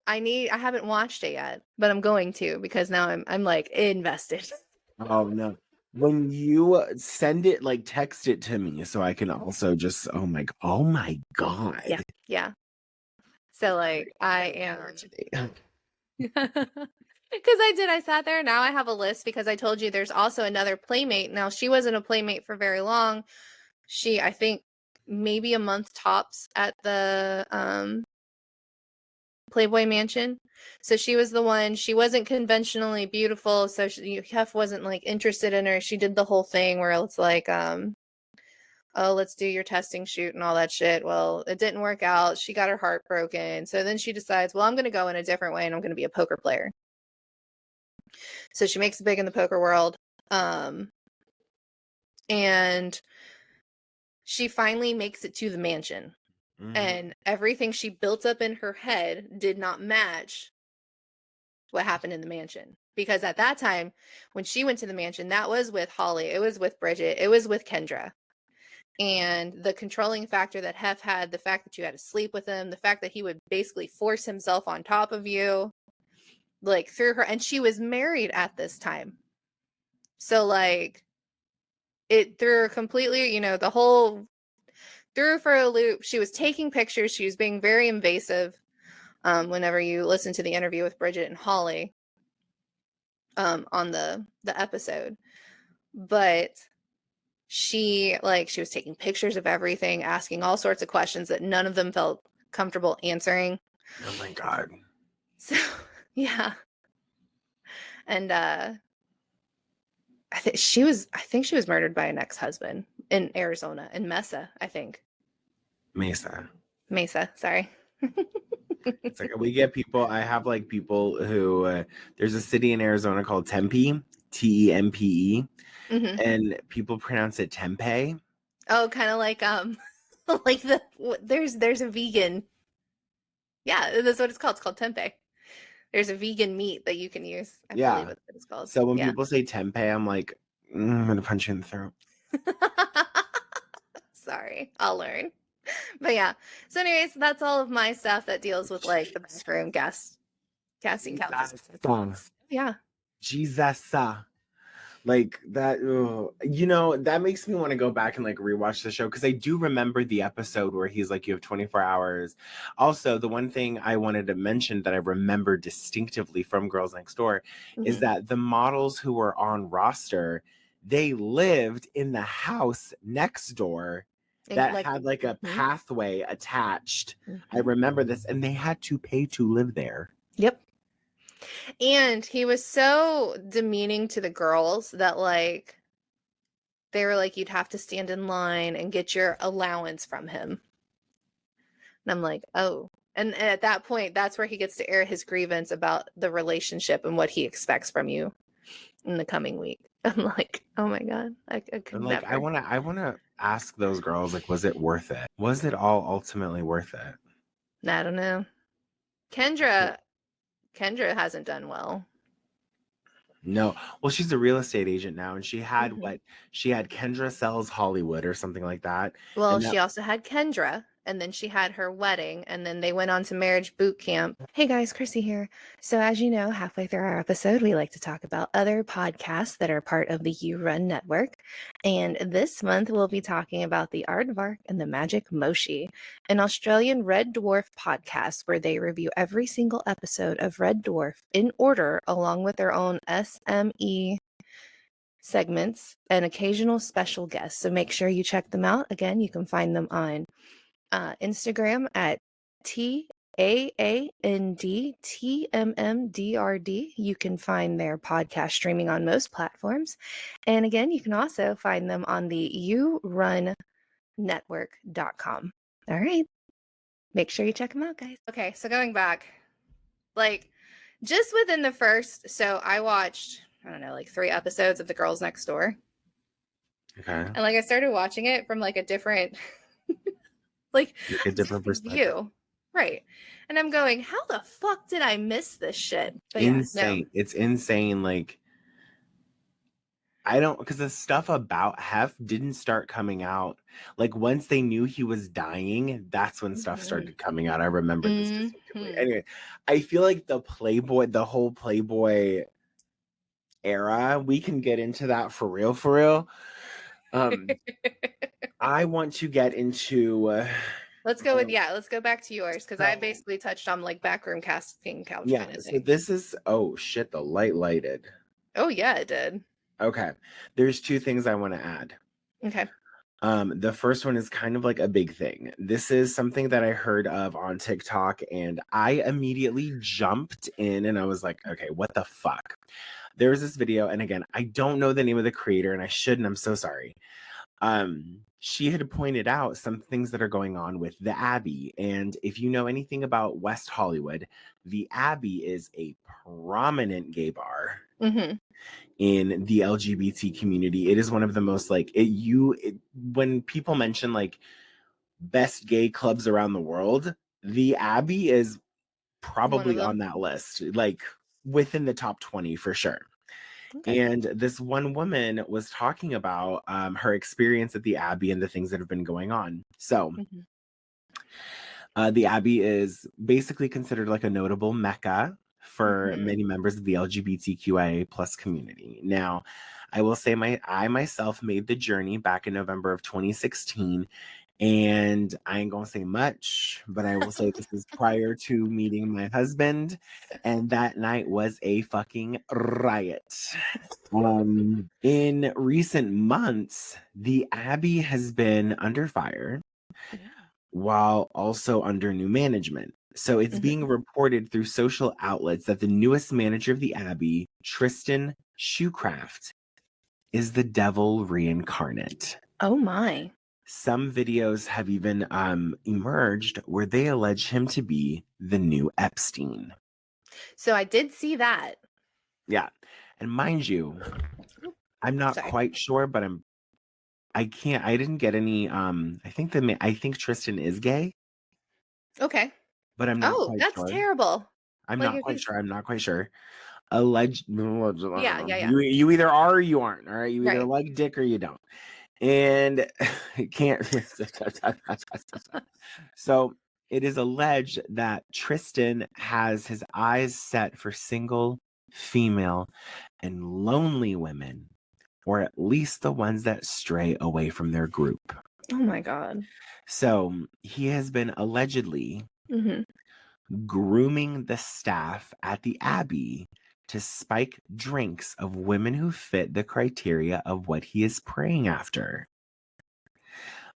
I haven't watched it yet, but I'm going to because now I'm like invested. oh no. When you send it, like text it to me so I can also just oh my god. Yeah. So like I am because I sat there. Now I have a list because I told you there's also another playmate. Now she wasn't a playmate for very long. I think maybe a month tops at the Playboy Mansion. So she was the one. She wasn't conventionally beautiful, so Hef wasn't like interested in her. She did the whole thing where it's like oh, let's do your testing shoot and all that shit. Well, it didn't work out. She got her heart broken. So then she decides, well, I'm going to go in a different way and I'm going to be a poker player. So she makes it big in the poker world. And she finally makes it to the mansion. And everything she built up in her head did not match what happened in the mansion. Because at that time, when she went to the mansion, that was with Holly, it was with Bridget, it was with Kendra. And the controlling factor that Hef had, the fact that you had to sleep with him, the fact that he would basically force himself on top of you, like through her, and she was married at this time. So like it threw her completely, the whole threw her for a loop. She was taking pictures. She was being very invasive. Whenever you listen to the interview with Bridget and Holly on the episode. But she was taking pictures of everything, asking all sorts of questions that none of them felt comfortable answering. Oh my god. So yeah. And I think she was murdered by an ex-husband in Arizona, in Mesa, I think. Mesa, sorry. It's like I have like people who there's a city in Arizona called Tempe, Tempe, and people pronounce it Tempe. Oh, kind of like Like there's a vegan. Yeah, that's what it's called. It's called tempeh. There's a vegan meat that you can use. I believe Yeah. that's what it's called. So when Yeah. people say tempeh, I'm like, I'm gonna punch you in the throat. Sorry, I'll learn. But yeah. So anyways, that's all of my stuff that deals with like the backroom casting couches. Yeah. Jesus. Like that, ugh. You know, that makes me want to go back and like rewatch the show because I do remember the episode where he's like, you have 24 hours. Also, the one thing I wanted to mention that I remember distinctively from Girls Next Door is that the models who were on roster, they lived in the house next door that Like, had like a pathway attached. I remember this, and they had to pay to live there. Yep. And he was so demeaning to the girls that like they were like, you'd have to stand in line and get your allowance from him. And I'm like, oh. And at that point, that's where he gets to air his grievance about the relationship and what he expects from you in the coming week. I'm like, oh my God, I could And like, never. I wanna ask those girls, like, was it worth it? Was it all ultimately worth it? I don't know. Kendra hasn't done well. No. Well, she's a real estate agent now, and she had Kendra Sells Hollywood or something like that. Well, And that she also had Kendra, and then she had her wedding, and then they went on to marriage boot camp. Hey guys, Chrissy here. So as you know, halfway through our episode, we like to talk about other podcasts that are part of the You Run network. And this month, we'll be talking about the Aardvark and the Magic Moshi, an Australian Red Dwarf podcast where they review every single episode of Red Dwarf in order, along with their own SME segments and occasional special guests. So make sure you check them out. Again, you can find them on Instagram at TAANDTMMDRD. You can find their podcast streaming on most platforms. And again, you can also find them on the yourunnetwork.com. All right. Make sure you check them out, guys. Okay, so going back, like just within the first, so I watched, I don't know, like 3 episodes of The Girls Next Door. Okay. And like I started watching it from like a different like a different perspective. view. Right. And I'm going, how the fuck did I miss this shit? But insane. Yeah, no. It's insane. Like, I don't, because the stuff about Hef didn't start coming out. Like, once they knew he was dying, that's when stuff started coming out. I remember this distinctively. Anyway, I feel like the whole Playboy era, we can get into that for real. I want to get into Let's go back to yours, because I basically touched on like backroom casting couch. Yeah, so this is, oh shit, the light lighted. Oh yeah, it did. Okay, there's 2 things I want to add. Okay. The first one is kind of like a big thing. This is something that I heard of on TikTok, and I immediately jumped in and I was like, okay, what the fuck? There's this video, and again, I don't know the name of the creator, and I shouldn't, I'm so sorry. She had pointed out some things that are going on with the Abbey. And if you know anything about West Hollywood, the Abbey is a prominent gay bar in the LGBT community. It is one of the most like when people mention like best gay clubs around the world, the Abbey is probably on that list, like within the top 20 for sure. Okay. And this one woman was talking about her experience at the Abbey and the things that have been going on. So the Abbey is basically considered like a notable mecca for many members of the LGBTQIA plus community. Now, I will say I myself made the journey back in November of 2016. And I ain't gonna say much, but I will say this is prior to meeting my husband, and that night was a fucking riot. In recent months, the Abbey has been under fire while also under new management. So it's being reported through social outlets that the newest manager of the Abbey, Tristan Shoecraft, is the devil reincarnate. Oh my. Some videos have even emerged where they allege him to be the new Epstein. So I did see that. Yeah. And mind you, I'm not quite sure, but I'm I can't. I didn't get any. I think Tristan is gay, Okay. but I'm not Oh, quite that's sure. terrible. I'm Like not if quite he's sure. I'm not quite sure. Alleged. yeah, yeah, yeah. You either are or you aren't. All right. You either Right. like dick or you don't. And it can't. So it is alleged that Tristan has his eyes set for single, female, and lonely women, or at least the ones that stray away from their group. Oh my God. So he has been allegedly Hmm. grooming the staff at the Abbey to spike drinks of women who fit the criteria of what he is preying after.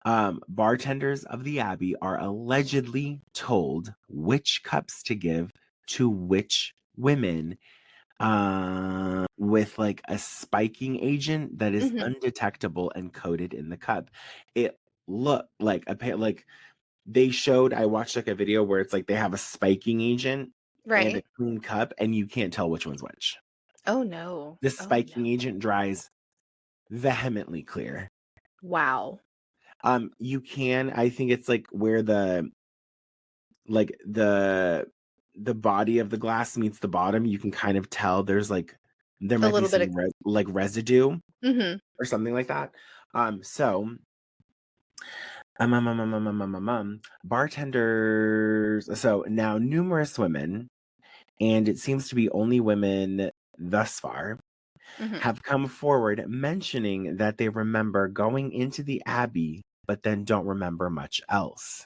Bartenders of the Abbey are allegedly told which cups to give to which women with like a spiking agent that is Hmm. undetectable and coated in the cup. It looked like like they showed, I watched like a video where it's like they have a spiking agent and a Right. clean cup, and you can't tell which one's which. Oh no. The Oh spiking no. agent dries vehemently clear. Wow. You can, I think it's like where like the body of the glass meets the bottom, you can kind of tell there's like there A might be little bit of some like residue hmm. or something like that. So bartenders. So now numerous women, and it seems to be only women thus far, Hmm. have come forward mentioning that they remember going into the Abbey, but then don't remember much else.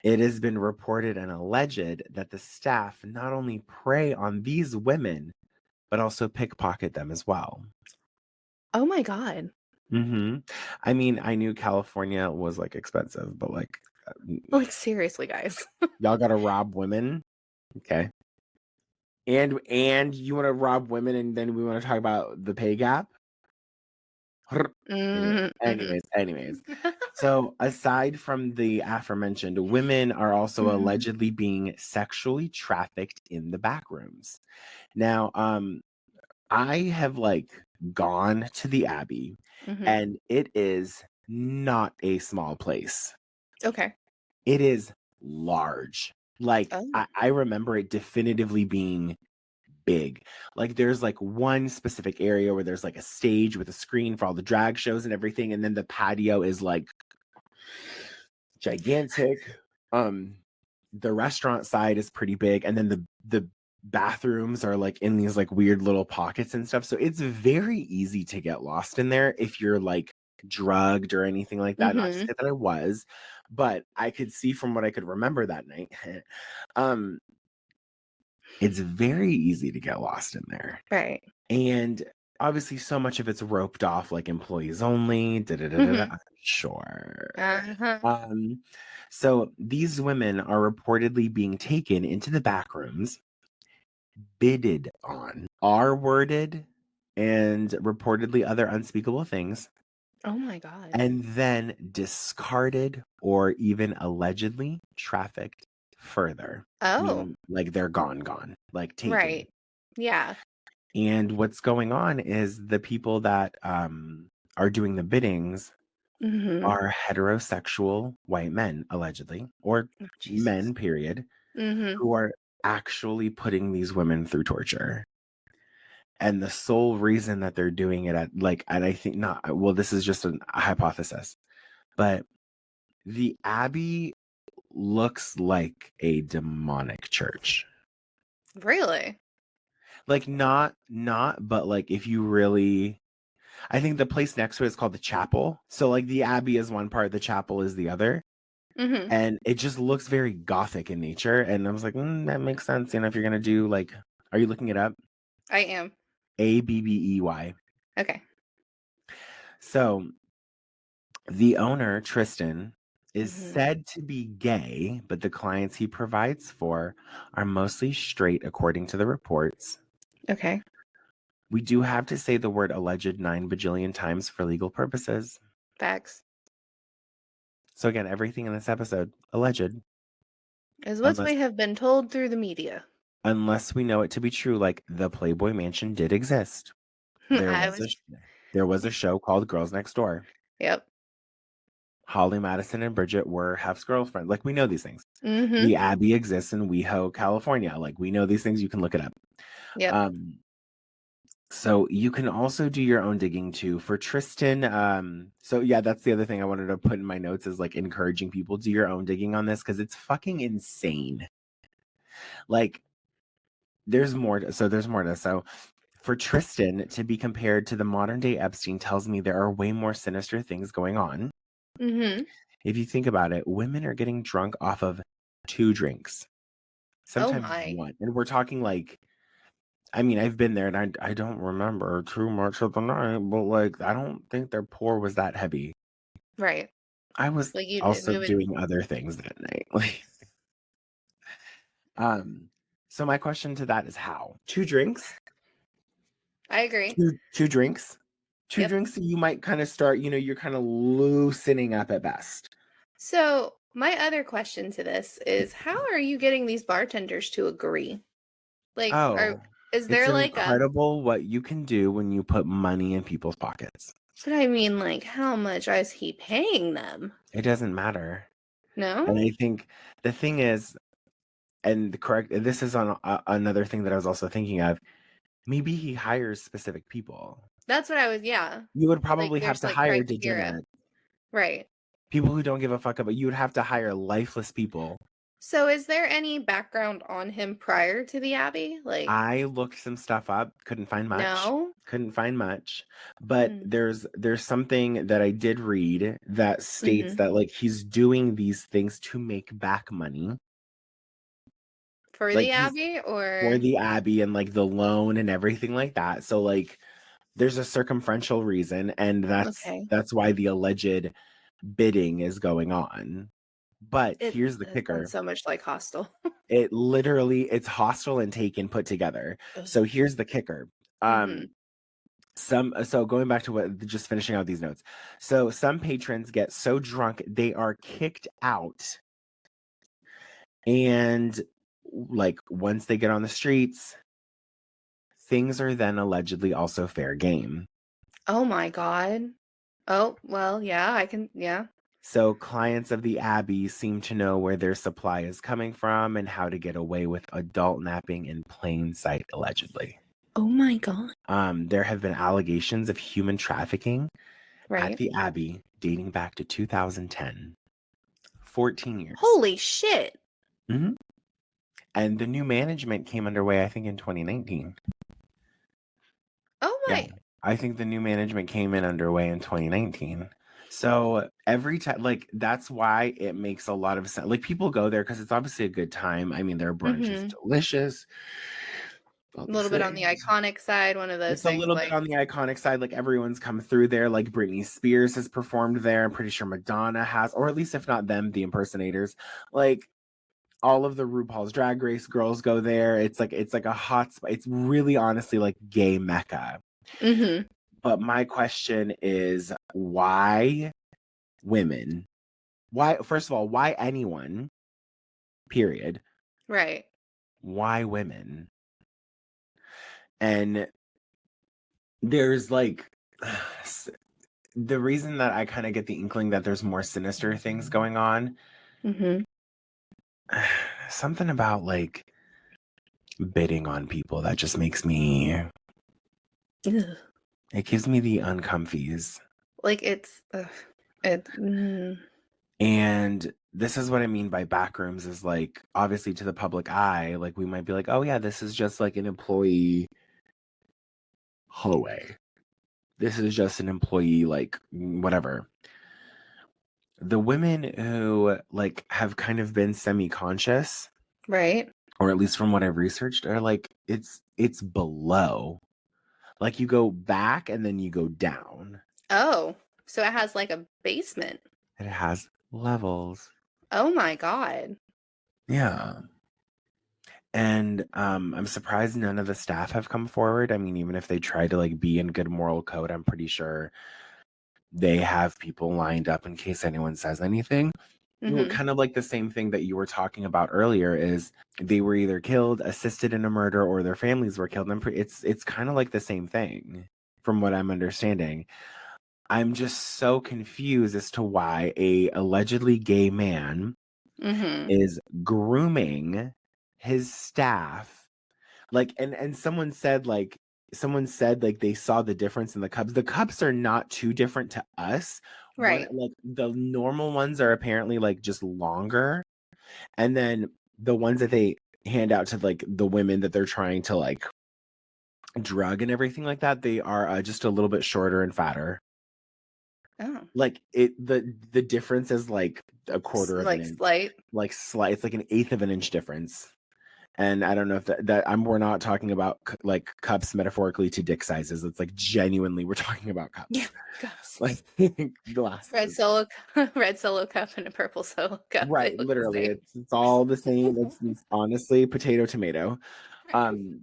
It has been reported and alleged that the staff not only prey on these women, but also pickpocket them as well. Oh my God. I mean, I knew California was like expensive, but like, Like seriously, guys. y'all gotta rob women. Okay. And you want to rob women, and then we want to talk about the pay gap. Anyway, Mm-hmm. anyways. So aside from the aforementioned, women are also Hmm. allegedly being sexually trafficked in the backrooms. Now, I have like gone to the Abbey, Hmm. and it is not a small place. Okay. It is large. Like Oh. I remember it definitively being big. Like there's like one specific area where there's like a stage with a screen for all the drag shows and everything, and then the patio is like gigantic. The restaurant side is pretty big, and then the bathrooms are like in these like weird little pockets and stuff. So it's very easy to get lost in there if you're like drugged or anything like that. Not to Hmm. say that I was, but I could see from what I could remember that night. um it's very easy to get lost in there. Right. And obviously so much of it's roped off like employees only. Da, da, da, da, Hmm. da. Sure. Uh-huh. Um, so these women are reportedly being taken into the back rooms, bidded on, R worded, and reportedly other unspeakable things, Oh my God. and then discarded or even allegedly trafficked further, Oh. meaning like they're gone, like taken. Right. Yeah. And what's going on is the people that are doing the biddings Hmm. are heterosexual white men, allegedly, or Oh, Jesus. men, period, Hmm. who are actually putting these women through torture. And the sole reason that they're doing it at like, and I think not, well, this is just a hypothesis, but the Abbey looks like a demonic church. Really? Like not, but like if you really, I think the place next to it is called the chapel. So like the Abbey is one part, the chapel is the other. Hmm. And it just looks very gothic in nature. And I was like, that makes sense. You know, if you're gonna do like, are you looking it up? I am. Abbey. Okay. So the owner, Tristan, is Hmm. said to be gay, but the clients he provides for are mostly straight, according to the reports. Okay. We do have to say the word alleged 9 bajillion times for legal purposes. Facts. So again, everything in this episode, alleged, Is what unless we have been told through the media. unless we know it to be true, like the Playboy Mansion did exist. There I was was there was a show called Girls Next Door. Yep. Holly, Madison, and Bridget were Hef's girlfriend. Like, we know these things. Mm-hmm. The Abbey exists in WeHo, California. Like, we know these things. You can look it up. Yep. So you can also do your own digging too. For Tristan, so yeah, that's the other thing I wanted to put in my notes is like encouraging people do your own digging on this because it's fucking insane. Like, there's more to so for Tristan to be compared to the modern day Epstein tells me there are way more sinister things going on. Mm-hmm. If you think about it, women are getting drunk off of 2 drinks, Oh sometimes my. 1. And we're talking like, I mean, I've been there and I don't remember too much of the night, but like, I don't think their pour was that heavy. Right. I was Like also it would. doing other things that night. Like, so my question to that is how? 2 drinks? I agree. 2 drinks? 2 Yep. drinks, you might kind of start, you're kind of loosening up at best. So my other question to this is, how are you getting these bartenders to agree? Like, Oh, is it's there like a? incredible what you can do when you put money in people's pockets. But I mean, like, how much is he paying them? It doesn't matter. And No, I think the thing is, and correct, this is on another thing that I was also thinking of. Maybe he hires specific people. that's what I was. Yeah, You would like probably have there's to like hire criteria, degenerate right? people who don't give a fuck about. You would have to hire lifeless people. So, is there any background on him prior to the Abbey? Like, I looked some stuff up, couldn't find much. no. Couldn't find much. But Mm. there's something that I did read that states Mm-hmm. that like he's doing these things to make back money. For Like the he's Abbey, for or the Abbey and like the loan and everything like that. So like there's a circumferential reason, and okay, that's why the alleged bidding is going on. But here's the it sounds kicker. so much like Hostel. It's hostile and taken put together. So here's the kicker. Mm-hmm. So going back to what just finishing out these notes. So some patrons get so drunk they are kicked out. And like once they get on the streets, things are then allegedly also fair game. Oh my God. Oh well, yeah, I can. Yeah. So clients of the Abbey seem to know where their supply is coming from and how to get away with adult napping in plain sight, allegedly. Oh my God. There have been allegations of human trafficking at Right. the Abbey dating back to 2010. 14 years. Holy shit. Mm-hmm. And the new management came underway, I think, in 2019. Oh Yeah, my. I think the new management came in underway in 2019. So every time, like, that's why it makes a lot of sense. Like, people go there because it's obviously a good time. I mean, their brunch is Mm-hmm. delicious. A All the little bit on the things. iconic side, one of those It's a things little bit like, on the iconic side. Like, everyone's come through there. Like, Britney Spears has performed there. I'm pretty sure Madonna has, or at least if not them, the impersonators. Like, all of the RuPaul's Drag Race girls go there. It's like a hot spot. It's really honestly like gay mecca. mm-hmm. But my question is why women? Why, first of all, why anyone? Period. Right. Why women? And there's like the reason that I kind of get the inkling that there's more sinister things going on. Mm-hmm. Something about like bidding on people that just makes me. Ugh. It gives me the uncomfies. Like it's mm, And this is what I mean by backrooms is like obviously to the public eye, like we might be like, oh yeah, this is just like an employee hallway. This is just an employee, like whatever. The women who like have kind of been semi-conscious, right. or at least from what I've researched, are like it's below. Like you go back and then you go down. Oh, so it has like a basement. It has levels. Oh my God. Yeah. And I'm surprised none of the staff have come forward. I mean, even if they try to like be in good moral code, I'm pretty sure they have people lined up in case anyone says anything. Mm-hmm. Kind of like the same thing that you were talking about earlier is they were either killed, assisted in a murder, or their families were killed. And it's kind of like the same thing from what I'm understanding. I'm just so confused as to why a allegedly gay man Mm-hmm. is grooming his staff. Like, and someone said like they saw the difference in the cups. The cups are not too different to us. One, Right. like the normal ones are apparently like just longer, and then the ones that they hand out to like the women that they're trying to like drug and everything like that, they are just a little bit shorter and fatter. Oh. Like the difference is like a quarter of an Like inch, slight. like slight. It's like an eighth of an inch difference. And I don't know if that we're not talking about like cups metaphorically to dick sizes. It's like genuinely we're talking about Yeah. cups, Cups. like Red glasses. solo, red solo cup and a purple solo cup. They Right, look the literally, same. it's all the same. It's honestly potato tomato. Right. Um.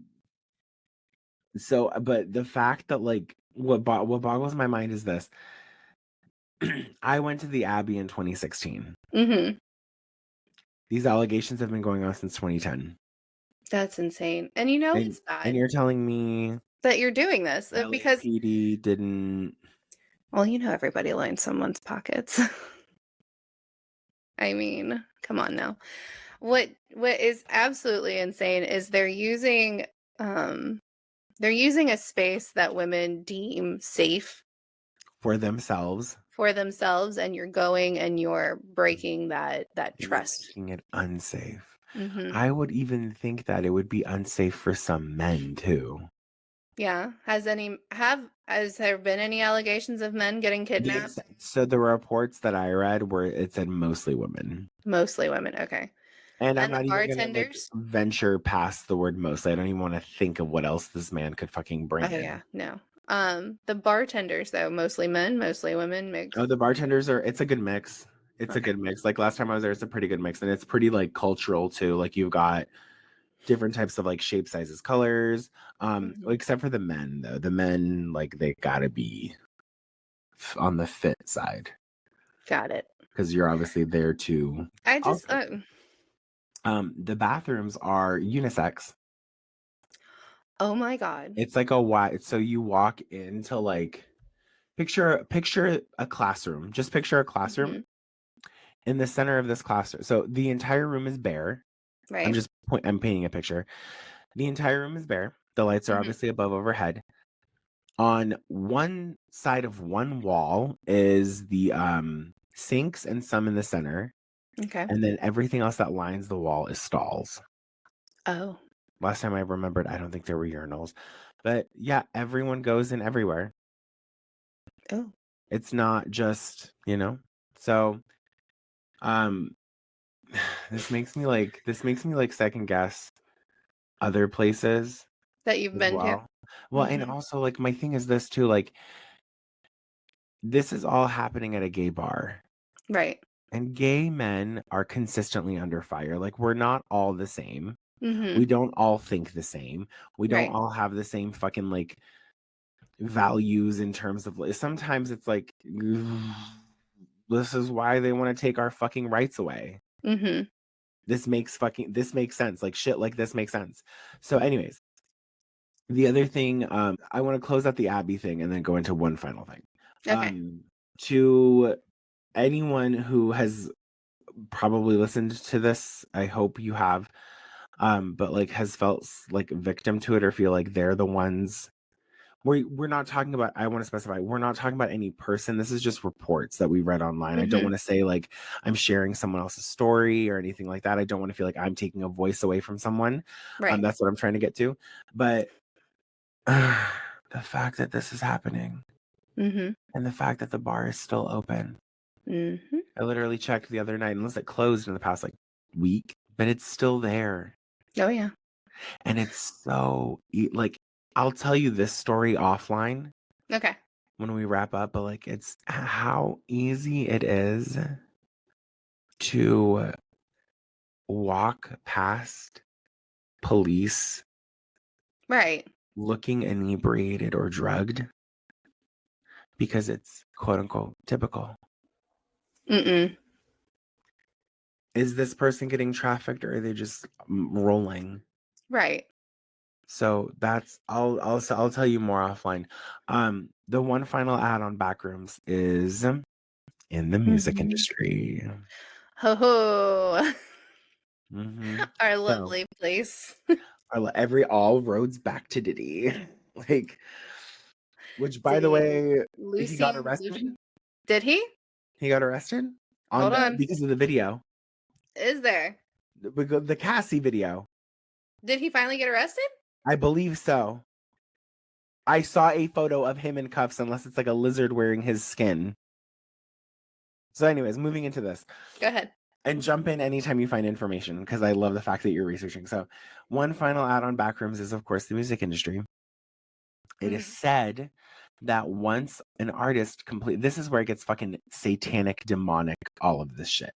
So, but the fact that like what boggles my mind is this: I went to the Abbey in 2016. Mm-hmm. These allegations have been going on since 2010, That's insane. And you know and it's and bad you're telling me that you're doing this because, LAPD didn't. well, you know everybody lines someone's pockets. I mean, come on now. What is absolutely insane is um they're using a space that women deem safe For themselves for themselves, and you're going and you're breaking that and you're trust. making it unsafe. Mm-hmm. I would even think that it would be unsafe for some men too. Yeah. Has there been any allegations of men getting kidnapped? So the reports that I read were it said mostly women. Mostly women. Okay. And I'm And the not even gonna like bartenders? venture past the word mostly. I don't even want to think of what else this man could fucking Oh bring in. yeah, no. The bartenders though, mostly men, mostly women, Oh, mixed. the bartenders are it's a good mix. It's a Okay. good mix. Like last time I was there, it's a pretty good mix. And it's pretty like cultural too. Like you've got different types of like shape, sizes, colors. Mhm. Except for the men though. The men, like they gotta be on the fit side. Got it. Because you're obviously there to I just also the bathrooms are unisex. oh my God. It's like a wide so you walk into like picture a classroom. Just picture a classroom. Mhm. In the center of this classroom. So the entire room is bare. Right. I'm painting a picture. The entire room is bare. The lights are Mhm. obviously above overhead. On one side of one wall is the sinks and some in the center. Okay. And then everything else that lines the wall is stalls. Oh. Last time I remembered, I don't think there were urinals. But yeah, everyone goes in everywhere. Oh. It's not just, So um this makes me like second guess other places That you've as been to? well. Well, and Mhm. also like my thing is this too, like this is all happening at a gay bar. Right. And gay men are consistently under fire. Like we're not all the same. We Mhm. don't all think the same. We don't Right. all have the same fucking like values in terms of like sometimes it's like this is why they want to take our fucking rights away. Mhm. This makes sense. Like shit like this makes sense. So anyways, the other thing, I want to close out the Abbey thing and then go into one final thing. Okay. To anyone who has probably listened to this, I hope you have, but like has felt like victim to it or feel like they're the ones. We're not talking about. I want to specify. We're not talking about any person. This is just reports that we read online. I don't Mhm. want to say like I'm sharing someone else's story or anything like that. I don't want to feel like I'm taking a voice away from someone. Right. That's what I'm trying to get to. But the fact that this is happening Mhm. and the fact that the bar is still open. Mhm. I literally checked the other night, unless it closed in the past like week, but it's still there. Oh yeah. And it's so like I'll tell you this story offline Okay. when we wrap up, but like it's how easy it is to walk past police Right. looking inebriated or drugged because it's quote unquote typical. Mm-mm. Is this person getting trafficked or are they just rolling? Right. So that's I'll tell you more offline. The one final ad on Backrooms is in the music Mhm. industry. Ho ho. Hmm. Our So lovely place. every all roads back to Diddy. Like, which by the Diddy, way, he got Lucy, arrested. Lucian. Did he? He got arrested on Hold the on. because of the video, Is there? the Cassie video. Did he finally get arrested? I believe so. I saw a photo of him in cuffs, unless it's like a lizard wearing his skin. So, anyways, moving into this. Go ahead. And jump in anytime you find information, because I love the fact that you're researching. So, one final add on Backrooms is, of course, the music industry. It is Mhm. said that once an artist complete, this is where it gets fucking satanic, demonic, all of this shit.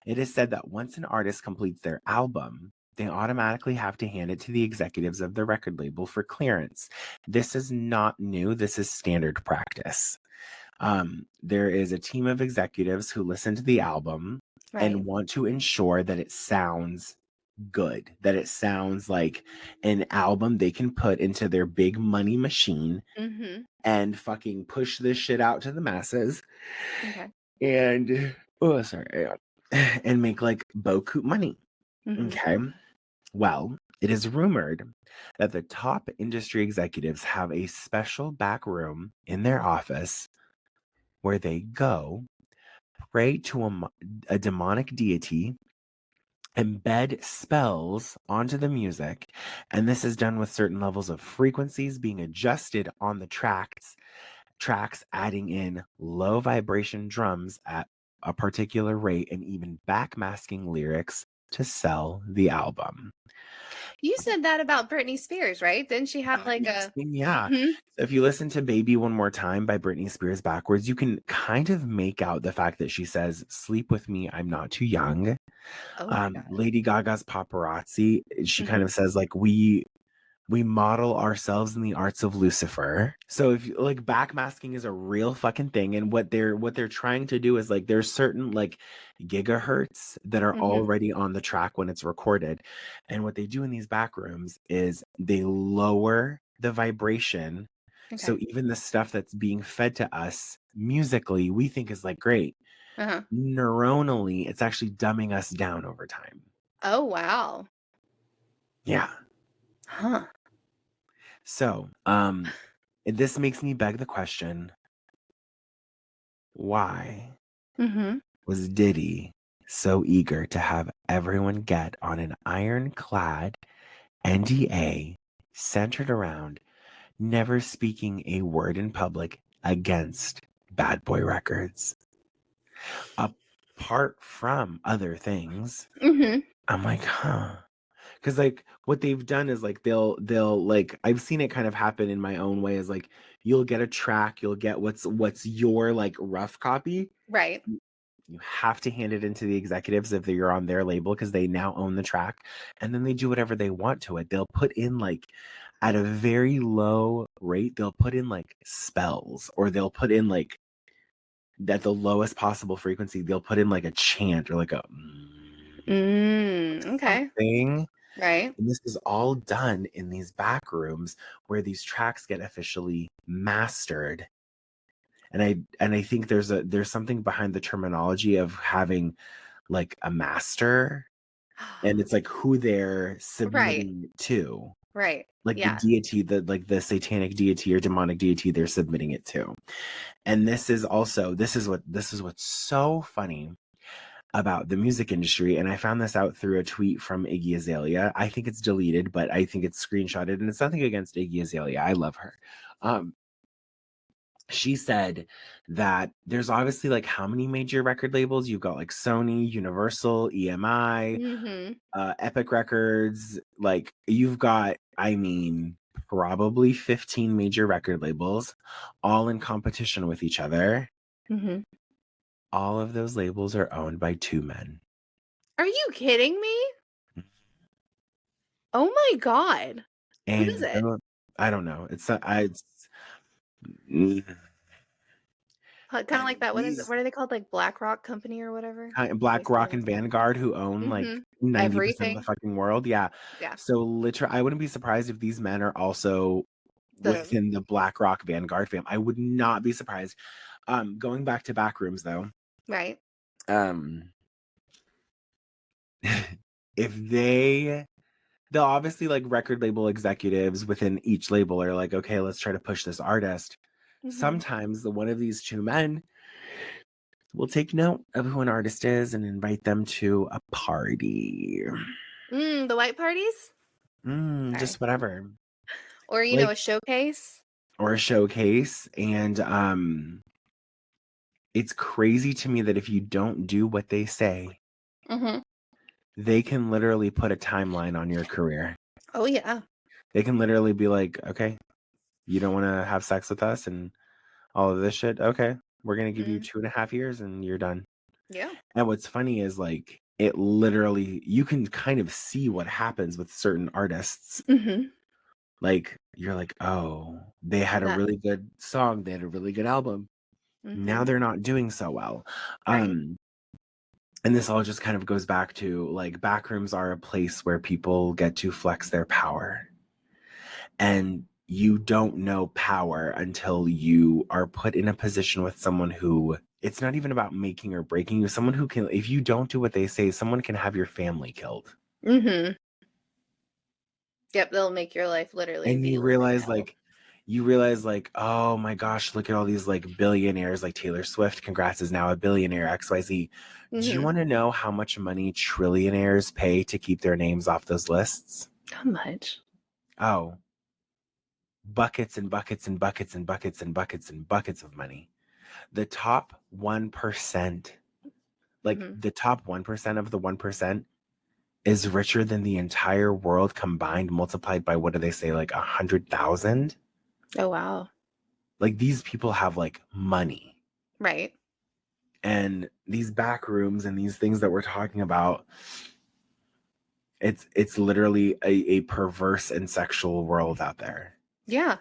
It is said that once an artist completes their album, they automatically have to hand it to the executives of the record label for clearance. This is not new. This is standard practice. There is a team of executives who listen to the album Right. and want to ensure that it sounds good, that it sounds like an album they can put into their big money machine Mhm. and fucking push this shit out to the masses Okay. and oh sorry and make like beaucoup money. Mhm. Okay. Well, it is rumored that the top industry executives have a special back room in their office where they go, pray to a demonic deity, embed spells onto the music, and this is done with certain levels of frequencies being adjusted on the tracks adding in low vibration drums at a particular rate and even backmasking lyrics to sell the album. You said that about Britney Spears, right? Didn't she have like a Yeah. Mhm. So if you listen to Baby One More Time by Britney Spears backwards, you can kind of make out the fact that she says, "Sleep with me, I'm not too young." Oh my god. Lady Gaga's Paparazzi, she kind Mhm. of says like we model ourselves in the arts of Lucifer. So if like backmasking is a real fucking thing, and what they're trying to do is like there's certain like gigahertz that are Mhm. already on the track when it's recorded. And what they do in these back rooms is they lower the vibration. So Okay. even the stuff that's being fed to us musically, we think is like great. Uh-huh. Neuronally, it's actually dumbing us down over time. Oh wow. Yeah. Huh. So, this makes me beg the question, why Mhm. was Diddy so eager to have everyone get on an ironclad NDA centered around never speaking a word in public against Bad Boy Records? Apart from other things, Mhm. I'm like, huh. Because like what they've done is like they'll like I've seen it kind of happen in my own way is like you'll get a track, you'll get what's your like rough copy. Right. You have to hand it into the executives if you're on their label because they now own the track, and then they do whatever they want to it. They'll put in like at a very low rate, they'll put in like spells, or they'll put in like at the lowest possible frequency, they'll put in like a chant or like a Okay. something. Right. And this is all done in these back rooms where these tracks get officially mastered. And I think there's something behind the terminology of having like a master, and it's like who they're Right. submitting it to. Right. Like the Yeah. deity, the satanic deity or demonic deity they're submitting it to. And this is what's so funny about the music industry. And I found this out through a tweet from Iggy Azalea. I think it's deleted, but I think it's screenshotted, and it's nothing against Iggy Azalea. I love her. Um, she said that there's obviously like how many major record labels? You've got like Sony, Universal, EMI, Mhm. Epic Records. Like you've got, I mean, probably 15 major record labels, all in competition with each other. Mhm. All of those labels are owned by two men. Are you kidding me? Oh my god. Who is And it? I don't know. It's mm, Kind of like And that. What is it? these What are they called? Like BlackRock Company or whatever? They say BlackRock that and stuff. Vanguard, who own like Mm-hmm. 90% of the Everything. fucking world. Yeah. Yeah. So literally, I wouldn't be surprised if these men are also The within the BlackRock Vanguard fam. I would not be surprised. Going back to backrooms though, right. um, if they'll obviously like record label executives within each label are like, okay, let's try to push this artist. Mm-hmm. Sometimes the one of these two men will take note of who an artist is and invite them to a party. The white parties. Sorry. Just whatever. Or Like, a showcase. or a showcase. And it's crazy to me that if you don't do what they say, Mm-hmm. they can literally put a timeline on your career. Oh yeah. They can literally be like, okay, you don't want to have sex with us and all of this shit. Okay, we're going to give you 2.5 years and you're done. Yeah. And what's funny is like, it literally, you can kind of see what happens with certain artists. Mm-hmm. Like, you're like, oh, they had a really good song. They had a really good album. Now they're not doing so well. Right. And this all just kind of goes back to like backrooms are a place where people get to flex their power. And you don't know power until you are put in a position with someone who it's not even about making or breaking you. Someone who can, if you don't do what they say, someone can have your family killed. Mm-hmm. Yep, they'll make your life literally And be living hell. you realize like, oh my gosh, look at all these like billionaires like Taylor Swift. Congrats, is now a billionaire, XYZ. Do you Mm-hmm. want to know how much money trillionaires pay to keep their names off those lists? How much? Oh, buckets and buckets and buckets and buckets and buckets and buckets of money. The top 1%, like the top 1% of the 1% is richer than the entire world combined, multiplied by, what do they say, like 100,000? Oh wow. Like these people have like money. Right. And these back rooms and these things that we're talking about, it's literally a perverse and sexual world out there. Yeah.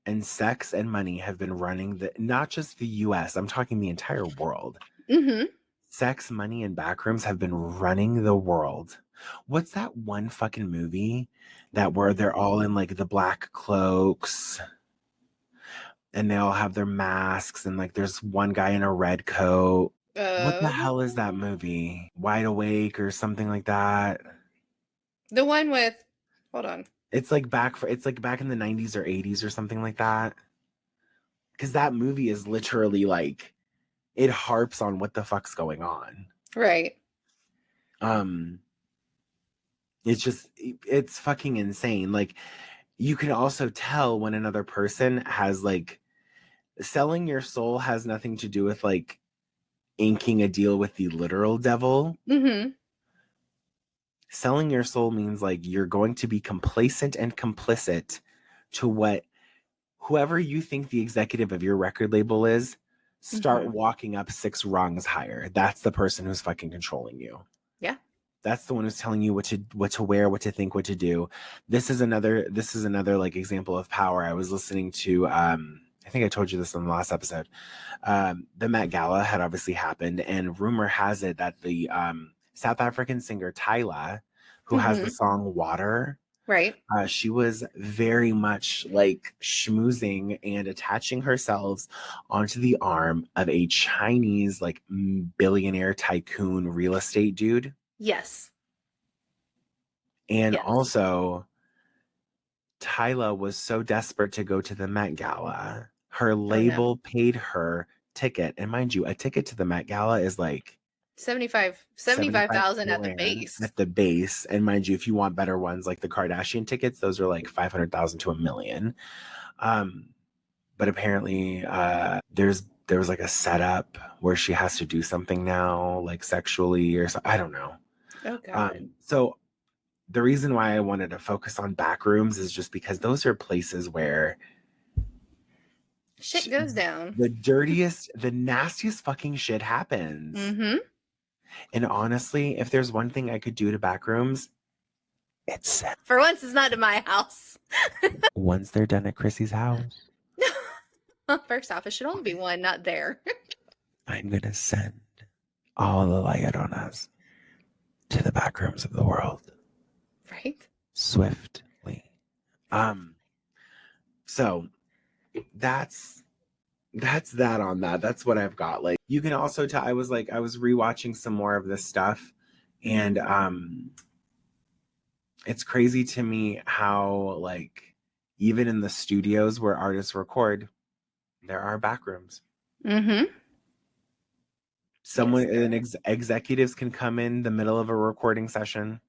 And sex and money have been running not just the US, I'm talking the entire world. Mm-hmm. Sex, money, and backrooms have been running the world. What's that one fucking movie that where they're all in like the black cloaks and they all have their masks and like there's one guy in a red coat? What the hell is that movie? Wide Awake or something like that? The one with, hold on. It's like it's like back in the 90s or 80s or something like that. Because that movie is literally like, it harps on what the fuck's going on. Right. It's fucking insane. Like, you can also tell when another person has like, selling your soul has nothing to do with like inking a deal with the literal devil. Mm-hmm. Selling your soul means like you're going to be complacent and complicit to what whoever you think the executive of your record label is, start walking up 6 rungs higher. That's the person who's fucking controlling you. Yeah. That's the one who's telling you what to wear, what to think, what to do. This is another like example of power. I was listening to I think I told you this in the last episode. The Met Gala had obviously happened, and rumor has it that the South African singer Tyla, who has the song Water, right, she was very much like schmoozing and attaching herself onto the arm of a Chinese like billionaire tycoon real estate dude. Yes. And Yes. also, Tyla was so desperate to go to the Met Gala, her label paid her ticket. And mind you, a ticket to the Met Gala is like 75,000 at the grand base. At the base. And mind you, if you want better ones like the Kardashian tickets, those are like 500,000 to $1 million. But apparently there was like a setup where she has to do something now, like sexually or so. I don't know. Oh God. So the reason why I wanted to focus on backrooms is just because those are places where shit goes down. The dirtiest, the nastiest fucking shit happens. Mm-hmm. And honestly, if there's one thing I could do to backrooms, it's for once it's not in my house. once they're done at Chrissy's house. First off, it should only be one, not there. I'm gonna send all the Llaronas to the backrooms of the world. Right? Swiftly. So that's that on that. That's what I've got. Like, you can also tell I was rewatching some more of this stuff, and it's crazy to me how, like, even in the studios where artists record, there are backrooms. Mm-hmm. Executives can come in the middle of a recording session.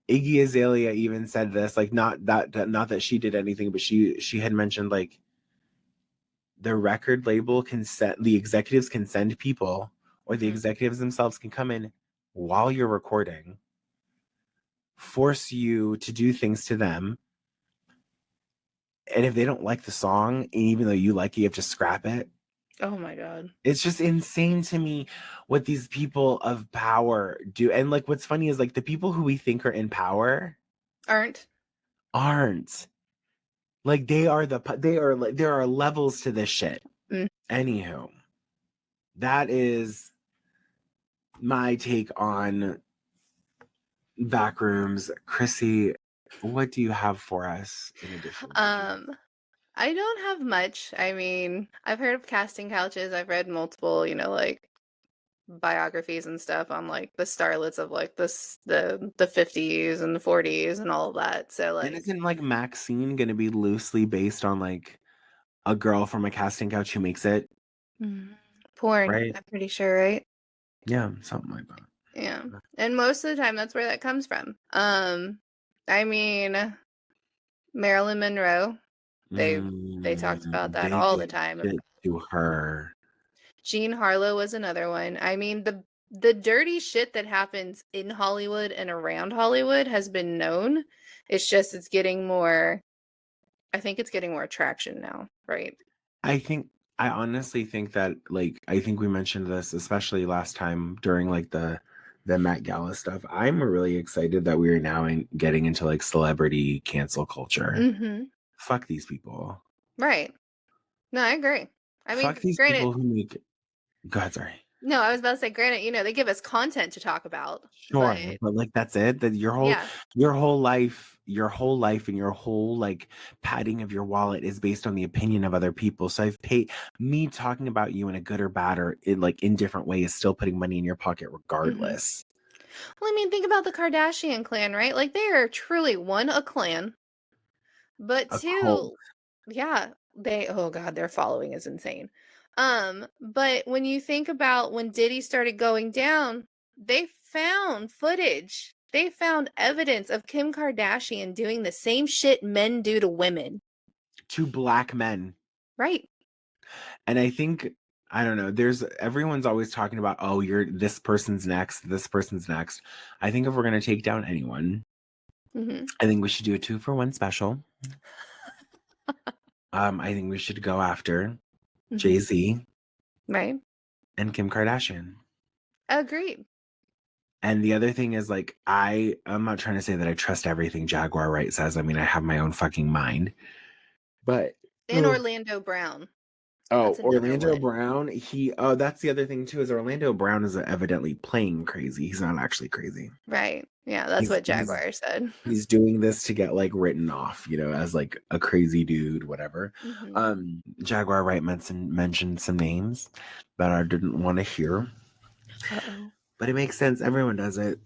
Iggy Azalea even said this, like, not that she did anything, but she had mentioned, like, the record label the executives can send people, or the executives themselves can come in while you're recording, force you to do things to them, and if they don't like the song, and even though you like it, you have to scrap it. Oh my God. It's just insane to me what these people of power do. And, like, what's funny is, like, the people who we think are in power aren't. Like, there are levels to this shit. Anywho, that is my take on backrooms. Chrissy, what do you have for us in addition? I don't have much. I mean, I've heard of casting couches. I've read multiple, like, biographies and stuff on, like, the starlets of, like, the 50s and the 40s and all of that. So, like, and isn't, like, Maxine gonna be loosely based on, like, a girl from a casting couch who makes it? Porn, right? I'm pretty sure, right? Yeah, something like that. Yeah. And most of the time that's where that comes from. I mean, Marilyn Monroe, they talked about that all the time. To her. Jean Harlow was another one. I mean, the dirty shit that happens in Hollywood and around Hollywood has been known. It's just I think it's getting more traction now, right? I honestly think that, like, I think we mentioned this especially last time during, like, the Met Gala stuff. I'm really excited that we are now getting into, like, celebrity cancel culture. Fuck these people. Right. No, I agree. I mean, fuck these people who make. Go ahead, sorry. No, I was about to say, granted, they give us content to talk about. Sure, but like, that's it. That your whole life, and your whole, like, padding of your wallet is based on the opinion of other people. So I've paid me talking about you in a good or bad or in different way is still putting money in your pocket regardless. Well, I mean, think about the Kardashian clan, right? Like, they are truly, one, a clan, but two, yeah, oh God, their following is insane. But when you think about when Diddy started going down, they found footage. They found evidence of Kim Kardashian doing the same shit men do to women. To black men. Right. And I think, I don't know, everyone's always talking about, oh, this person's next. I think if we're going to take down anyone, I think we should do a 2-for-1 special. I think we should go after Jay-Z. Right. And Kim Kardashian. Agreed. And the other thing is, like, I'm not trying to say that I trust everything Jaguar Wright says. I mean, I have my own fucking mind. But Orlando Brown. Oh, Orlando Brown. That's the other thing too, is Orlando Brown is evidently playing crazy. He's not actually crazy. Right. Yeah, that's what Jaguar said. He's doing this to get, like, written off, as, like, a crazy dude, whatever. Jaguar Wright mentioned some names that I didn't want to hear. But it makes sense. Everyone does it.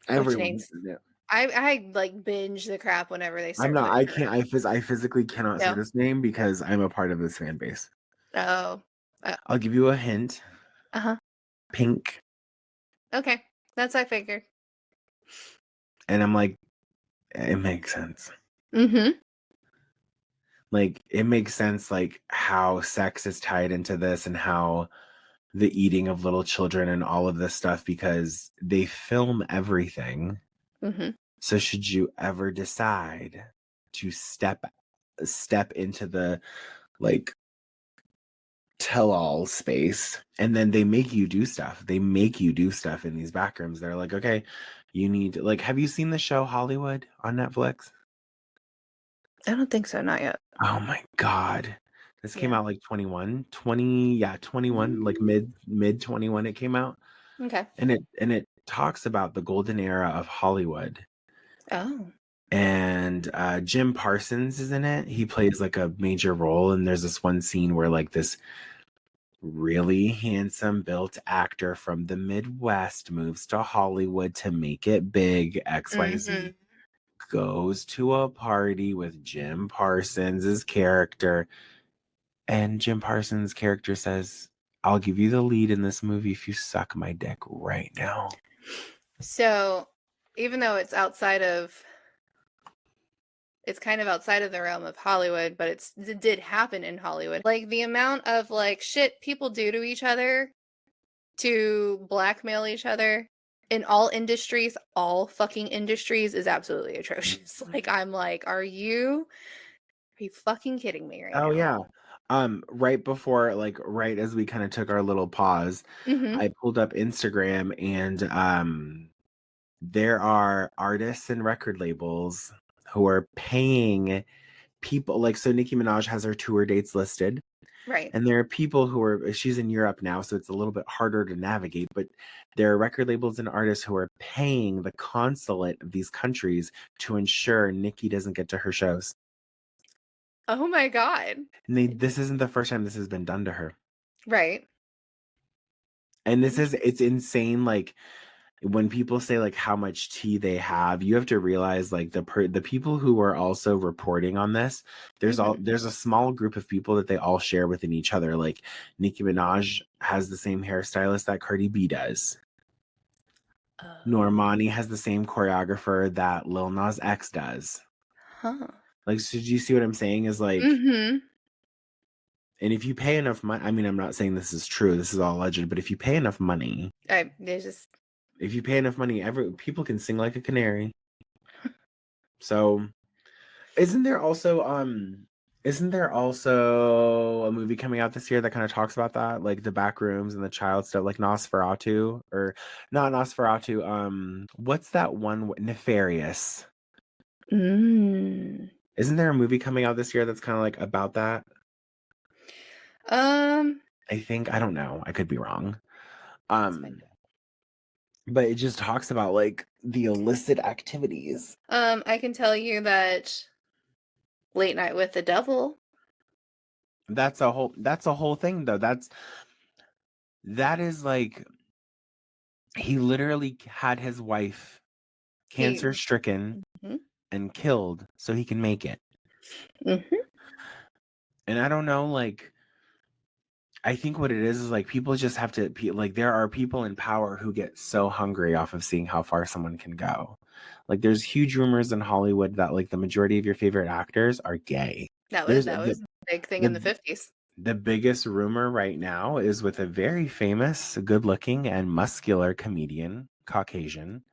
Everyone does it. I like binge the crap whenever they start. I can't. I physically cannot say this name because I'm a part of this fan base. Oh. I'll give you a hint. Pink. Okay, that's I figured. And I'm like, it makes sense. Like, it makes sense, like, how sex is tied into this and how the eating of little children and all of this stuff, because they film everything. So should you ever decide to step into the, like, tell-all space, and then they make you do stuff. They make you do stuff in these backrooms. They're like, okay, you need to, like, have you seen the show Hollywood on Netflix? I don't think so, not yet. Oh my God. This came Yeah. out like 21, like mid 21 it came out. Okay. And it talks about the golden era of Hollywood. Oh. And Jim Parsons is in it. He plays like a major role, and there's this one scene where like this really handsome built actor from the Midwest moves to Hollywood to make it big. XYZ goes to a party with Jim Parsons' character, and Jim Parsons' character says, "I'll give you the lead in this movie if you suck my dick right now." So, even though it's kind of outside of the realm of Hollywood, but it did happen in Hollywood. Like the amount of like shit people do to each other to blackmail each other in all industries, all fucking industries, is absolutely atrocious. Like I'm like, are you fucking kidding me right Oh now? yeah. Right before, like right as we kind of took our little pause, Mm-hmm. I pulled up Instagram, and there are artists and record labels who are paying people, like, so Nicki Minaj has her tour dates listed, Right. and there are people who are, she's in Europe now, so it's a little bit harder to navigate, but there are record labels and artists who are paying the consulate of these countries to ensure Nicki doesn't get to her shows. Oh my God. And this isn't the first time this has been done to her. Right. And it's insane. Like, when people say like how much tea they have, you have to realize like the people who are also reporting on this, Mm-hmm. there's a small group of people that they all share within each other. Like Nicki Minaj has the same hairstylist that Cardi B does. Oh. Normani has the same choreographer that Lil Nas X does. Huh. Like, so do you see what I'm saying? Is like, Mm-hmm. and if you pay enough money, I mean, I'm not saying this is true, this is all alleged, but if you pay enough money, There's just every people can sing like a canary. So isn't there also a movie coming out this year that kind of talks about that, like the backrooms and the child stuff, like Nosferatu, or not Nosferatu, what's that one, Nefarious? Mm. Isn't there a movie coming out this year that's kind of like about that? Um, I think, I don't know, I could be wrong. let's find Um but it just talks about like the illicit activities. out. I can tell you that Late Night with the Devil. That's a whole thing though. That is like, he literally had his wife He. cancer stricken Mm-hmm. and killed so he can make it. Mm-hmm. And I don't know, like, I think what it is like people just have to like, there are people in power who get so hungry off of seeing how far someone can go. Like, there's huge rumors in Hollywood that like the majority of your favorite actors are gay. There's That was a big thing in the the 50s. the biggest rumor right now is with a very famous, good-looking and muscular comedian, Caucasian,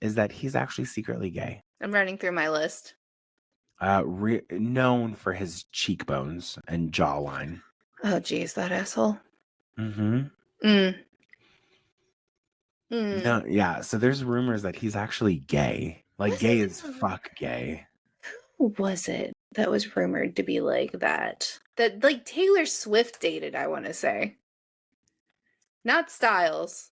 is that he's actually secretly gay. I'm running through my list. Known for his cheekbones and jawline. Oh, geez, that asshole. Mm-hmm. Mm. Mm. No, yeah. So there's rumors that he's actually gay. Like, Was gay it? as fuck gay. Who was it that was rumored to be like that? That like Taylor Swift dated, I want to say. Not Styles.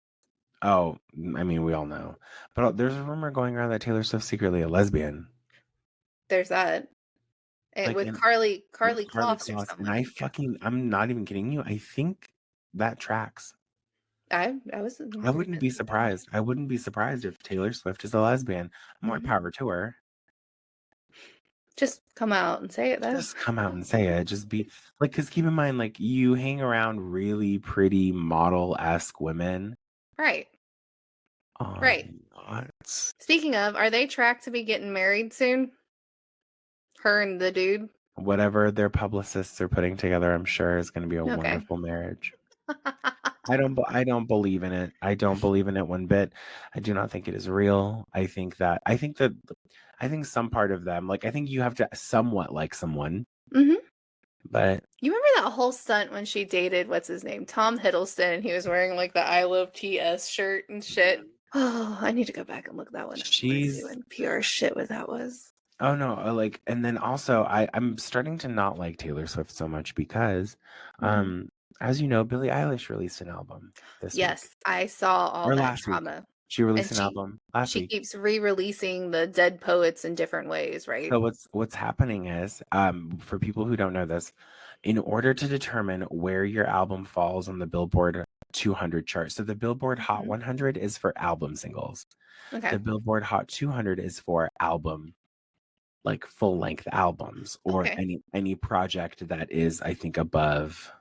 Oh, I mean, we all know. But there's a rumor going around that Taylor Swift's secretly a lesbian. There's that. And Like, with and Carly with Carly Kloss or Kloss. And something. I'm not even kidding you. I think that tracks. I was in I wouldn't agreement be with that. surprised. I wouldn't be surprised if Taylor Swift is a lesbian. More Mhm. power to her. Just come out and say it though. Just come out and say it. Just be like, because keep in mind, like, you hang around really pretty model-esque women. Right. Oh, Right. nuts. Speaking of, are they tracked to be getting married soon? Her and the dude? Whatever their publicists are putting together, I'm sure is going to be a Okay. wonderful marriage. I don't believe in it. I don't believe in it one bit. I do not think it is real. I think some part of them, like, I think you have to somewhat like someone, Mm-hmm. but You remember that whole stunt when she dated, what's his name? Tom Hiddleston, and he was wearing like the I Love TS shirt and shit. Oh, I need to go back and look that one up and see she's what PR shit what that was. Oh no, like, and then also I'm starting to not like Taylor Swift so much because, Mhm. um, as you know, Billie Eilish released an album this week Yes, I saw all or that last week. drama, She and released an album last she week. keeps re-releasing the dead poets in different ways, right? So what's happening is, for people who don't know this, in order to determine where your album falls on the Billboard 200 chart. So the Billboard Hot Mhm. 100 is for album singles. Okay. The Billboard Hot 200 is for album, like full length albums or Okay. any project that is, I think, above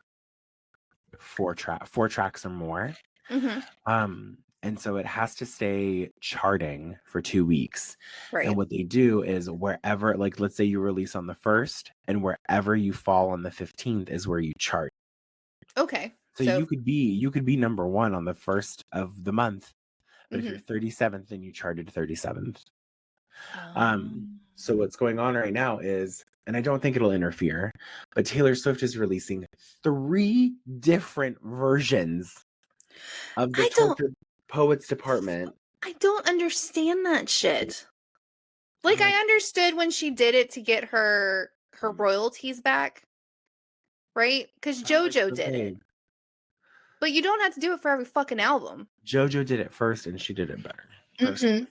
four tracks or more. Mhm. And so it has to stay charting for 2 weeks. And Right. what they do is wherever, like, let's say you release on the 1st, and wherever you fall on the 15th is where you chart. Okay. So you could be number one on the 1st of the month, but if you're Mhm. 37th, then you charted 37th. So Um, what's going on right now is, and I don't think it'll interfere, but Taylor Swift is releasing 3 different versions of the I don't Tortured Poets Department. I don't understand that shit. I'm Like, like, I understood when she did it to get her royalties back, right? Because oh, it's JoJo so did it. vague. But you don't have to do it for every fucking album. JoJo did it first, and she did it better, personally. Mhm.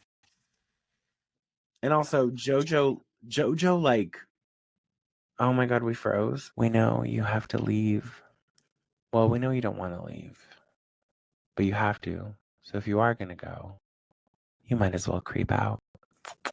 And also, JoJo, like, oh my God, we froze. We know you have to leave. Well, we know you don't want to leave, but you have to. So if you are gonna go, you might as well creep out.